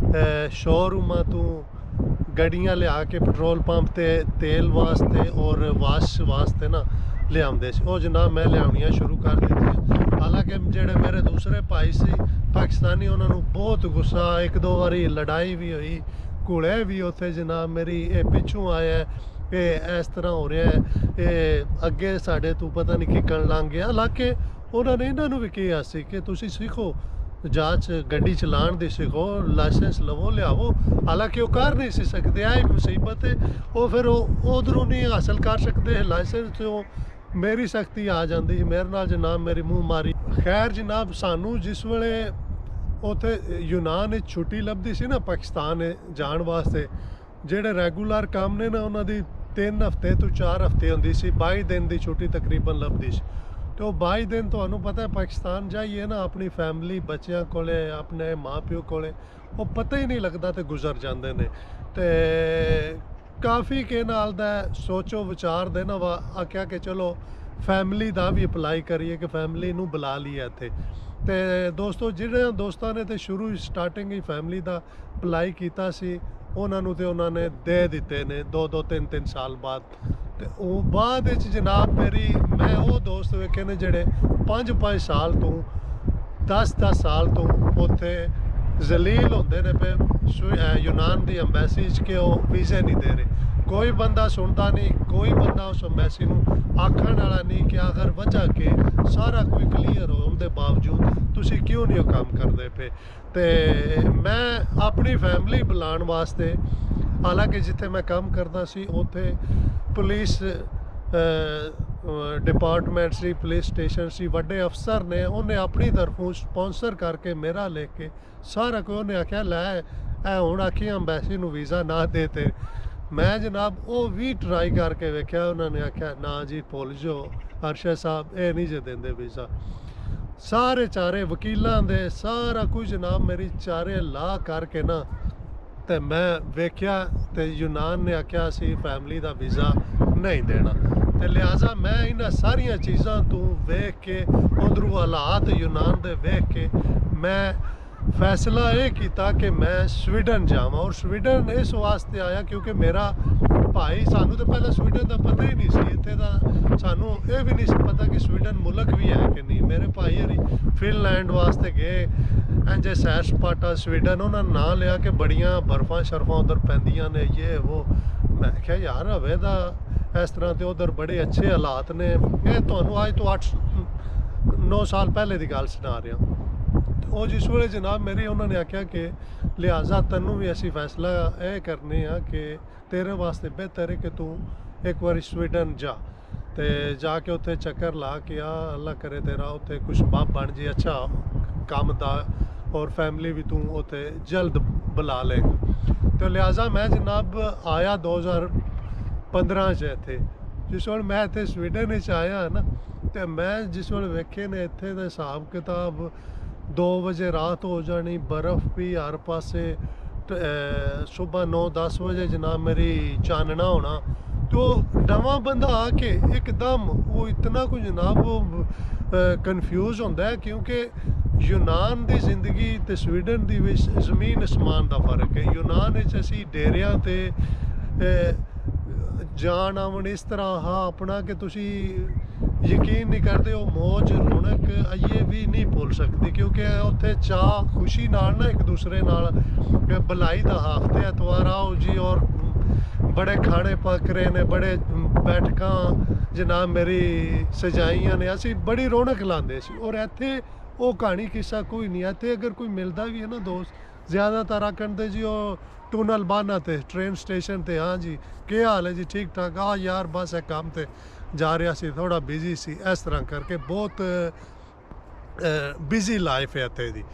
शोरूमां तो गड्डियां लिया के पेट्रोल पंप ते तेल वास्ते और वाश वास्ते ना लियाते सी। वो जनाब मैं लियानियां शुरू कर दी। हालांकि जेड़े मेरे दूसरे भाई से पाकिस्तानी उन्होंने बहुत गुस्सा, एक दो बारी लड़ाई भी हुई, घुले भी उत्थे जनाब मेरी पिछों आया कि इस तरह हो रहा है, ये अगे साढ़े तू पता नहीं किकन लंघ गया। हालांकि उन्होंने इन्होंने भी कहा सी कि तुसी सीखो ਜਾਂਚ ਗੱਡੀ ਚਲਾਉਣ ਦੀ ਸਿੱਖੋ, ਲਾਇਸੈਂਸ ਲਵੋ ਲਿਆਵੋ। ਹਾਲਾਂਕਿ ਉਹ ਕਰ ਨਹੀਂ ਸੀ ਸਕਦੇ, ਇਹ ਮੁਸੀਬਤ ਹੈ। ਉਹ ਫਿਰ ਉਹ ਉਧਰੋਂ ਨਹੀਂ ਹਾਸਲ ਕਰ ਸਕਦੇ ਲਾਇਸੈਂਸ, ਤੋਂ ਮੇਰੀ ਸਖਤੀ ਆ ਜਾਂਦੀ ਸੀ ਮੇਰੇ ਨਾਲ ਜਨਾਬ, ਮੇਰੀ ਮੂੰਹ ਮਾਰੀ। ਖੈਰ ਜਨਾਬ, ਸਾਨੂੰ ਜਿਸ ਵੇਲੇ ਉੱਥੇ ਯੂਨਾਨ ਵਿੱਚ ਛੁੱਟੀ ਲੱਭਦੀ ਸੀ ਨਾ ਪਾਕਿਸਤਾਨ ਜਾਣ ਵਾਸਤੇ, ਜਿਹੜੇ ਰੈਗੂਲਰ ਕੰਮ ਨੇ ਨਾ ਉਹਨਾਂ ਦੀ 3 ਹਫ਼ਤੇ ਤੋਂ 4 ਹਫ਼ਤੇ ਹੁੰਦੀ ਸੀ, 22 ਦਿਨ ਦੀ ਛੁੱਟੀ ਤਕਰੀਬਨ ਲੱਭਦੀ ਸੀ। ਤੇ ਉਹ 22 ਦਿਨ ਤੁਹਾਨੂੰ ਪਤਾ ਹੈ ਪਾਕਿਸਤਾਨ ਜਾਈਏ ਨਾ, ਆਪਣੀ ਫੈਮਿਲੀ ਬੱਚਿਆਂ ਕੋਲੇ, ਆਪਣੇ ਮਾਂ ਪਿਓ ਕੋਲੇ, ਉਹ ਪਤਾ ਹੀ ਨਹੀਂ ਲੱਗਦਾ ਤੇ ਗੁਜ਼ਰ ਜਾਂਦੇ ਨੇ। ਤੇ ਕਾਫੀ ਕੇ ਨਾਲ ਦਾ ਸੋਚੋ ਵਿਚਾਰ ਦੇ ਨਾ ਆਖਿਆ ਕਿ ਚਲੋ ਫੈਮਿਲੀ ਦਾ ਵੀ ਅਪਲਾਈ ਕਰੀਏ, ਕਿ ਫੈਮਿਲੀ ਨੂੰ ਬੁਲਾ ਲਈਏ ਇੱਥੇ। ਤੇ ਦੋਸਤੋ, ਜਿਹੜੇ ਦੋਸਤਾਂ ਨੇ ਤੇ ਸ਼ੁਰੂ ਸਟਾਰਟਿੰਗ ਹੀ ਫੈਮਿਲੀ ਦਾ ਅਪਲਾਈ ਕੀਤਾ ਸੀ, ਉਹਨਾਂ ਨੂੰ ਤੇ ਉਹਨਾਂ ਨੇ ਦੇ ਦਿੱਤੇ ਨੇ 2-2 3-3 ਸਾਲ ਬਾਅਦ। ਤੇ ਉਹ ਬਾਅਦ ਵਿੱਚ ਜਨਾਬ ਮੈਂ ਉਹ ਦੋਸਤ ਵੇਖੇ ਨੇ ਜਿਹੜੇ 5-5 ਸਾਲ ਤੋਂ 10-10 ਸਾਲ ਤੋਂ ਉੱਥੇ ਜ਼ਲੀਲ ਹੁੰਦੇ ਨੇ ਪਏ ਯੂਨਾਨ ਦੀ ਅੰਬੈਸੀ 'ਚ ਕਿ ਉਹ ਵੀਜ਼ੇ ਨਹੀਂ ਦੇ ਰਹੇ। ਕੋਈ ਬੰਦਾ ਸੁਣਦਾ ਨਹੀਂ, ਕੋਈ ਬੰਦਾ ਉਸ ਅੰਬੈਸੀ ਨੂੰ ਆਖਣ ਵਾਲਾ ਨਹੀਂ ਕਿ ਆਖਰ ਵਜ੍ਹਾ ਕਿ ਸਾਰਾ ਕੋਈ ਕਲੀਅਰ ਹੋਣ ਦੇ ਬਾਵਜੂਦ ਤੁਸੀਂ ਕਿਉਂ ਨਹੀਂ ਉਹ ਕੰਮ ਕਰਦੇ ਪਏ। ਤੇ ਮੈਂ ਆਪਣੀ ਫੈਮਿਲੀ ਬੁਲਾਉਣ ਵਾਸਤੇ, ਹਾਲਾਂਕਿ ਜਿੱਥੇ ਮੈਂ ਕੰਮ ਕਰਦਾ ਸੀ ਉੱਥੇ ਪੁਲਿਸ ਡਿਪਾਰਟਮੈਂਟ ਸੀ, ਪੁਲਿਸ ਸਟੇਸ਼ਨ ਸੀ, ਵੱਡੇ ਅਫਸਰ ਨੇ, ਉਹਨੇ ਆਪਣੀ ਤਰਫੋਂ ਸਪਾਂਸਰ ਕਰਕੇ ਮੇਰਾ ਲੈ ਕੇ ਸਾਰਾ ਕੋਈ, ਉਹਨੇ ਆਖਿਆ ਲੈ ਇਹ ਹੁਣ ਆਖੀ ਅੰਬੈਸੀ ਨੂੰ ਵੀਜ਼ਾ ਨਾ ਦੇ। ਤੇ ਮੈਂ ਜਨਾਬ ਉਹ ਵੀ ਟਰਾਈ ਕਰਕੇ ਵੇਖਿਆ, ਉਹਨਾਂ ਨੇ ਆਖਿਆ ਨਾ ਜੀ ਭੁੱਲ ਜਾਓ ਅਰਸ਼ਦ ਸਾਹਿਬ, ਇਹ ਨਹੀਂ ਜੇ ਦਿੰਦੇ ਵੀਜ਼ਾ। ਸਾਰੇ ਚਾਰੇ ਵਕੀਲਾਂ ਦੇ ਸਾਰਾ ਕੁਝ ਜਨਾਬ ਮੇਰੀ ਚਾਰੇ ਲਾ ਕਰਕੇ ਨਾ, ਤੇ ਮੈਂ ਵੇਖਿਆ ਤੇ ਯੂਨਾਨ ਨੇ ਆਖਿਆ ਸੀ ਫੈਮਿਲੀ ਦਾ ਵੀਜ਼ਾ ਨਹੀਂ ਦੇਣਾ। ਤੇ ਲਿਹਾਜ਼ਾ ਮੈਂ ਇਹਨਾਂ ਸਾਰੀਆਂ ਚੀਜ਼ਾਂ ਤੋਂ ਵੇਖ ਕੇ, ਉਧਰੋਂ ਹਾਲਾਤ ਯੂਨਾਨ ਦੇ ਵੇਖ ਕੇ, ਮੈਂ ਫੈਸਲਾ ਇਹ ਕੀਤਾ ਕਿ ਮੈਂ ਸਵੀਡਨ ਜਾਵਾਂ। ਔਰ ਸਵੀਡਨ ਇਸ ਵਾਸਤੇ ਆਇਆ ਕਿਉਂਕਿ ਮੇਰਾ ਭਾਈ, ਸਾਨੂੰ ਤਾਂ ਪਹਿਲਾਂ ਸਵੀਡਨ ਦਾ ਪਤਾ ਹੀ ਨਹੀਂ ਸੀ, ਇੱਥੇ ਦਾ ਸਾਨੂੰ ਇਹ ਵੀ ਨਹੀਂ ਸੀ ਪਤਾ ਕਿ ਸਵੀਡਨ ਮੁਲਕ ਵੀ ਹੈ ਕਿ ਨਹੀਂ। ਮੇਰੇ ਭਾਈ ਹਰੀ ਫਿਨਲੈਂਡ ਵਾਸਤੇ ਗਏ, ਇੰਜੇ ਸੈਰ ਸਪਾਟਾ ਸਵੀਡਨ, ਉਹਨਾਂ ਨੇ ਨਾਂ ਲਿਆ ਕਿ ਬੜੀਆਂ ਬਰਫਾਂ ਸ਼ਰਫਾਂ ਉਧਰ ਪੈਂਦੀਆਂ ਨੇ, ਇਹ ਉਹ। ਮੈਂ ਕਿਹਾ ਯਾਰ ਹਵੇ ਦਾ ਇਸ ਤਰ੍ਹਾਂ ਤੇ ਉਧਰ ਬੜੇ ਅੱਛੇ ਹਾਲਾਤ ਨੇ। ਇਹ ਤੁਹਾਨੂੰ ਅੱਜ ਤੋਂ 8-9 ਸਾਲ ਪਹਿਲੇ ਦੀ ਗੱਲ ਸੁਣਾ ਰਿਹਾ। ਉਹ ਜਿਸ ਵੇਲੇ ਜਨਾਬ ਮੇਰੀ ਉਹਨਾਂ ਨੇ ਆਖਿਆ ਕਿ ਲਿਹਾਜ਼ਾ ਤੈਨੂੰ ਵੀ ਅਸੀਂ ਫੈਸਲਾ ਇਹ ਕਰਨੇ ਆ ਕਿ ਤੇਰੇ ਵਾਸਤੇ ਬਿਹਤਰ ਹੈ ਕਿ ਤੂੰ ਇੱਕ ਵਾਰੀ ਸਵੀਡਨ ਜਾ, ਤੇ ਜਾ ਕੇ ਉੱਥੇ ਚੱਕਰ ਲਾ ਕੇ ਆ, ਅੱਲਾ ਕਰੇ ਤੇਰਾ ਉੱਥੇ ਕੁਛ ਬਾਪ ਬਣ ਜੇ ਅੱਛਾ ਕੰਮ ਦਾ, ਔਰ ਫੈਮਿਲੀ ਵੀ ਤੂੰ ਉੱਥੇ ਜਲਦ ਬੁਲਾ ਲੇਗਾ। ਤੇ ਲਿਹਾਜ਼ਾ ਮੈਂ ਜਨਾਬ ਆਇਆ 2015 'ਚ ਇੱਥੇ। ਜਿਸ ਵੇਲੇ ਮੈਂ ਇੱਥੇ ਸਵੀਡਨ ਵਿੱਚ ਆਇਆ ਨਾ, ਤੇ ਮੈਂ ਜਿਸ ਵੇਲੇ ਵੇਖੇ ਨੇ ਇੱਥੇ ਦਾ ਹਿਸਾਬ ਕਿਤਾਬ, 2 ਵਜੇ ਰਾਤ ਹੋ ਜਾਣੀ, ਬਰਫ਼ ਵੀ ਹਰ ਪਾਸੇ, ਸੁਬਹ 9-10 ਵਜੇ ਜਨਾਬ ਮੇਰੀ ਚਾਨਣਾ ਹੋਣਾ। तो नवा बंदा आके एकदम वो इतना कुछ जनाब वो कन्फ्यूज़ होंदा है, क्योंकि यूनान की जिंदगी ते स्वीडन की ज़मीन आसमान का फर्क है। यूनान असी डेरिया ते जान आवन इस तरह हाँ अपना कि तुसी यकीन नहीं करते, वो मौज रौनक ये भी नहीं भुल सकती, क्योंकि उत्थे चाह खुशी नाल ना एक दूसरे नाल भलाई का हफ्ते एतवार आओ जी, और बड़े खाने पक रहे ने, बड़े बैठक जनाब मेरी सजाइयां ने, असी बड़ी रौनक लाते सी। और इत्थे वो कहानी किस्सा कोई नहीं। इत्थे अगर कोई मिलता भी है ना दोस्त, ज़्यादातर आखते जी वो टूनल बाना ते ट्रेन स्टेशन ते, हाँ जी क्या हाल है जी, ठीक ठाक, हाँ यार बस है काम ते जा रहा सी, थोड़ा बिजी सी, इस तरह करके बहुत बिजी लाइफ है इत्थे दी।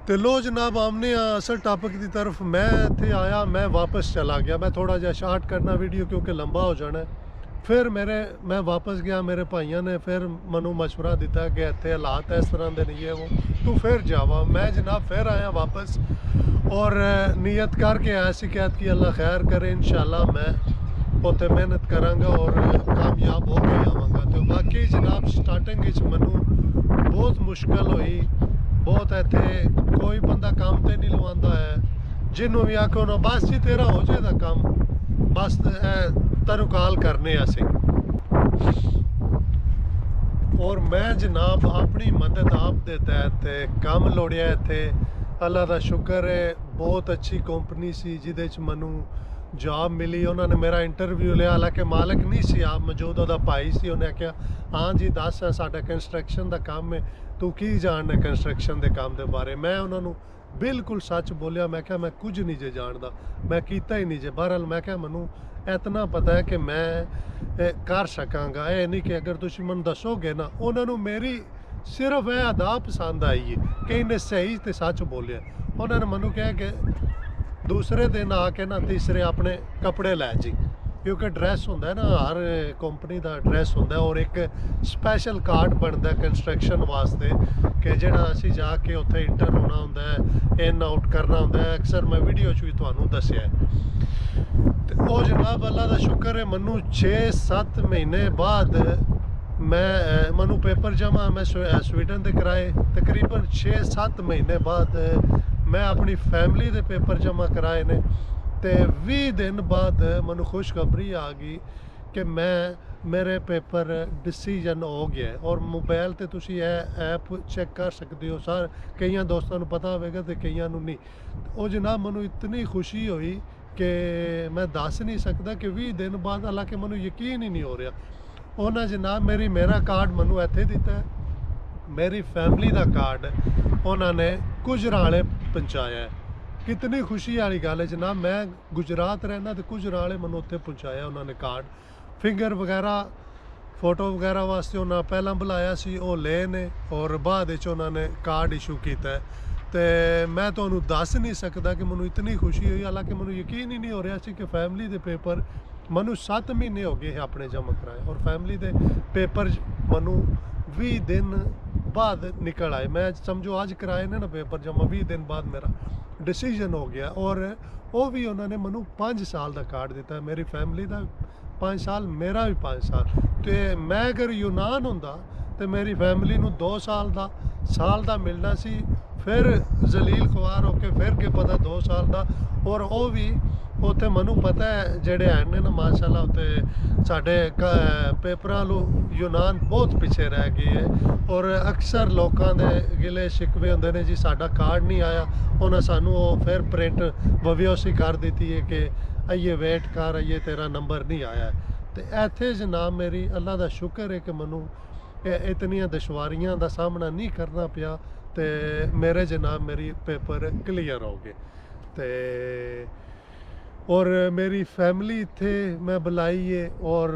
तो लो जनाब आमने असल टॉपिक की तरफ। मैं इत्थे आया, मैं वापस चला गया, मैं थोड़ा जहा शार्ट करना वीडियो क्योंकि लंबा हो जाना है। फिर मैं वापस गया, मेरे भाइयों ने फिर मनु मशवरा दिता कि इत्थे हालात इस तरह के नहीं है, वो तू फिर जावा। मैं जनाब फिर आया वापस, और नीयत करके आया सी कहत कि अल्लाह खैर करे, इंशाल्लाह मैं उत्थे मेहनत करांगा और कामयाब हो के आवांगा। तो वाकई जनाब स्टार्टिंग मैनू बहुत मुश्किल हुई, बहुत इत्थे कोई बंदा काम ते नहीं लवांदा है, जिन्हों भी आखो ना बस जी तेरा हो जाएगा काम, बस तेनू कॉल करने असी। और मैं जनाब अपनी मदद आप दे तहत काम लोड़िया इत्थे। अल्लाह का शुक्र है, बहुत अच्छी कंपनी सी जिदे च मनु जॉब मिली, उन्होंने मेरा इंटरव्यू लिया, हालांकि मालिक नहीं सी आप मौजूद, ਉਹਦਾ ਭਾਈ ਸੀ। ਉਹਨੇ ਆਖਿਆ ਹਾਂ ਜੀ ਦੱਸ ਸਾਡਾ ਕੰਸਟਰਕਸ਼ਨ ਦਾ ਕੰਮ ਹੈ, ਤੂੰ ਕੀ ਜਾਣਦਾ ਕੰਸਟਰਕਸ਼ਨ ਦੇ ਕੰਮ ਦੇ ਬਾਰੇ। ਮੈਂ ਉਹਨਾਂ ਨੂੰ ਬਿਲਕੁਲ ਸੱਚ ਬੋਲਿਆ, ਮੈਂ ਕਿਹਾ ਮੈਂ ਕੁਝ ਨਹੀਂ ਜੇ ਜਾਣਦਾ, ਮੈਂ ਕੀਤਾ ਹੀ ਨਹੀਂ ਜੇ। ਬਹਰਹਾਲ ਮੈਂ ਕਿਹਾ ਮੈਨੂੰ ਇਤਨਾ ਪਤਾ ਹੈ ਕਿ ਮੈਂ ਕਰ ਸਕਾਂਗਾ, ਇਹ ਨਹੀਂ ਕਿ ਅਗਰ ਤੁਸੀਂ ਮੈਨੂੰ ਦੱਸੋਗੇ ਨਾ। ਉਹਨਾਂ ਨੂੰ ਮੇਰੀ ਸਿਰਫ ਇਹ ਅਦਾ ਪਸੰਦ ਆਈ ਹੈ ਕਿ ਇਹਨੇ ਸਹੀ ਤੇ ਸੱਚ ਬੋਲਿਆ। ਉਹਨਾਂ ਨੇ ਮੈਨੂੰ ਕਿਹਾ ਕਿ दूसरे दिन आके ना तीसरे अपने कपड़े लै जी, क्योंकि ड्रैस होंदा है ना, हर कंपनी का ड्रैस होंदा है, और एक स्पैशल कार्ड बनता है कंस्ट्रक्शन वास्ते कि जेड़ा असी जाके उत्थे इंटर होना होंदा है, इन आउट करना होंदा है। अक्सर मैं वीडियो च भी तुहानूं दस्सिया है। ते ओह जनाब अल्लाह दा शुक्र है, मैनू 6-7 महीने बाद मैनू पेपर जमा मैं स्वीडन दे कराए। तकरीबन 6-7 महीने बाद मैं अपनी फैमिली दे पेपर जमा कराए ने। ते 20 दिन बाद मैनू खुशखबरी आ गई कि मेरे पेपर डिसीजन हो गया है। और मोबाइल ते तुसी ऐप चेक कर सकते हो, सार कईयां दोस्तों नूं पता होवेगा ते कईयां नूं नहीं। वो जनाब मैनू इतनी खुशी हुई कि मैं दस नहीं सकता कि 20 दिन बाद, हालांकि मैनू यकीन ही नहीं हो रहा। उन्होंने जनाब मेरा कार्ड मैनू इत्थे दिता है, मेरी फैमिली का कार्ड उन्होंने गुजराले पहुँचाया है। कितनी खुशी वाली गल है जनाब, मैं गुजरात रहना तो गुजराले मैनू उत्थे पहुँचाया उन्होंने कार्ड। फिंगर वगैरह फोटो वगैरह वास्ते उन्होंने पहला बुलाया सी, वो ले ने, और बाद उन्होंने कार्ड इशू किया है। तो मैं तुहानूं दस नहीं सकता कि मैनू इतनी खुशी हुई। हालांकि मैनू यकीन ही नहीं हो रहा सी कि फैमिली के पेपर मैनू 7 महीने हो गए अपने जमा कराए, और फैमिली के पेपर मैनू 20 दिन बाद निकल आए। मैं समझो आज कराए ने ना पेपर जमा, 20 दिन बाद मेरा डिसीजन हो गया। और वो भी उन्होंने मैनू 5 साल का कार्ड दिता है, मेरी फैमिली का 5 साल, मेरा भी 5 साल। तो मैं अगर यूनान होंदा तो मेरी फैमिली नूं 2 साल का मिलना सी, फिर जलील खुआर होके फिर के पता 2 साल का। और वो भी उत्थे मैनू पता है जेडे हैं ना माशाअल्लाह, उत्थे साडे पेपरां लो यूनान बहुत पिछे रह गई है। और अक्सर लोगों के गिले शिकवे होंदे ने जी साडा कार्ड नहीं आया, उन्हें सानू फिर प्रिंट ववियोसी कर दी है कि आइए वेट कर, आइए तेरा नंबर नहीं आया। तो इत्थे जनाब मेरी अल्लाह का शुक्र है कि मैनू इतनियां दुश्वारियां का सामना नहीं करना पिया, तो मेरे जनाब मेरी पेपर क्लीयर हो गए। तो और मेरी फैमिली इत्थे मैं बुलाई है, और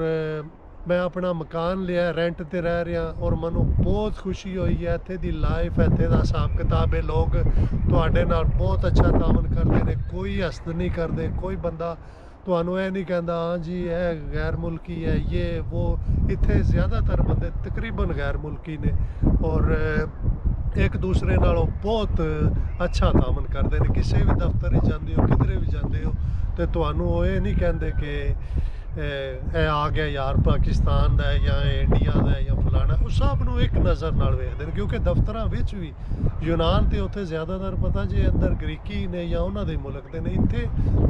मैं अपना मकान लिया, रेंट ते रह रहा, और मैनू बहुत खुशी हुई है। इत्थे दी लाइफ, इत्थे दा हिसाब किताब है, लोग तुहाडे नाल बहुत अच्छा तावन करते हैं, कोई हसद नहीं करते, कोई बंदा तुहानू यह नहीं कहता हाँ जी यह गैर मुल्की है ये वो। इत्थे ज़्यादातर बंदे तकरीबन गैर मुल्की ने, और एक दूसरे नालों बहुत अच्छा तावन करते हैं। किसी भी दफ्तर जाते हो, किधरे भी जाते हो, तो तुहानू ये नहीं कहते कि आ गया यार पाकिस्तान का या इंडिया का या फलाना। वो सब नूं एक नज़र नाल वेखदे ने, क्योंकि दफ्तरां विच भी यूनान ते उत्थे ज़्यादातर पता जे अंदर ग्रीकी ने या उन्हां दे मुल्क दे ने, इत्थे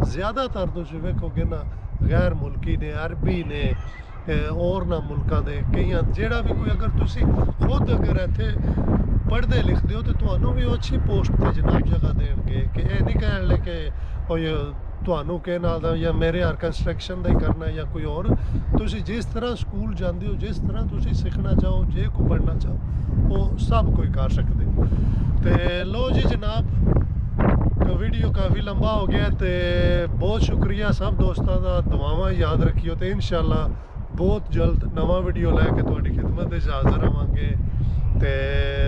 ज़्यादातर तुसीं वेखोगे ना गैर मुल्की ने, अरबी ने, और ना मुल्कां दे कईयां। जेड़ा भी कोई अगर तुसीं खुद अगर इत्थे पढ़ते लिखते हो तो तुहानू भी अच्छी पोस्ट पर जनाब जगह देंगे कि यह नहीं कह ले कि तुहानू के नाल दा या मेरे यार कंस्ट्रक्शन का ही करना या कोई और। तुसी जिस तरह स्कूल जाते हो, जिस तरह तुसी सीखना चाहो, जे को पढ़ना चाहो, वो सब कोई कर सकते। तो लो जी जनाब, वीडियो काफ़ी लंबा हो गया, तो बहुत शुक्रिया सब दोस्तों का, दुआवां याद रखियो। तो इंशाल्लाह बहुत जल्द नवा वीडियो लैके तुहाडी खिदमत विच हाज़र होवांगे। तो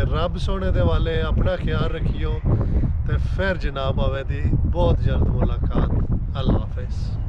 रब सोने दे वाले अपना ख्याल रखियो। तो फिर जनाब आवे दी बहुत जल्द मुलाकात। अल्लाह हाफिज़।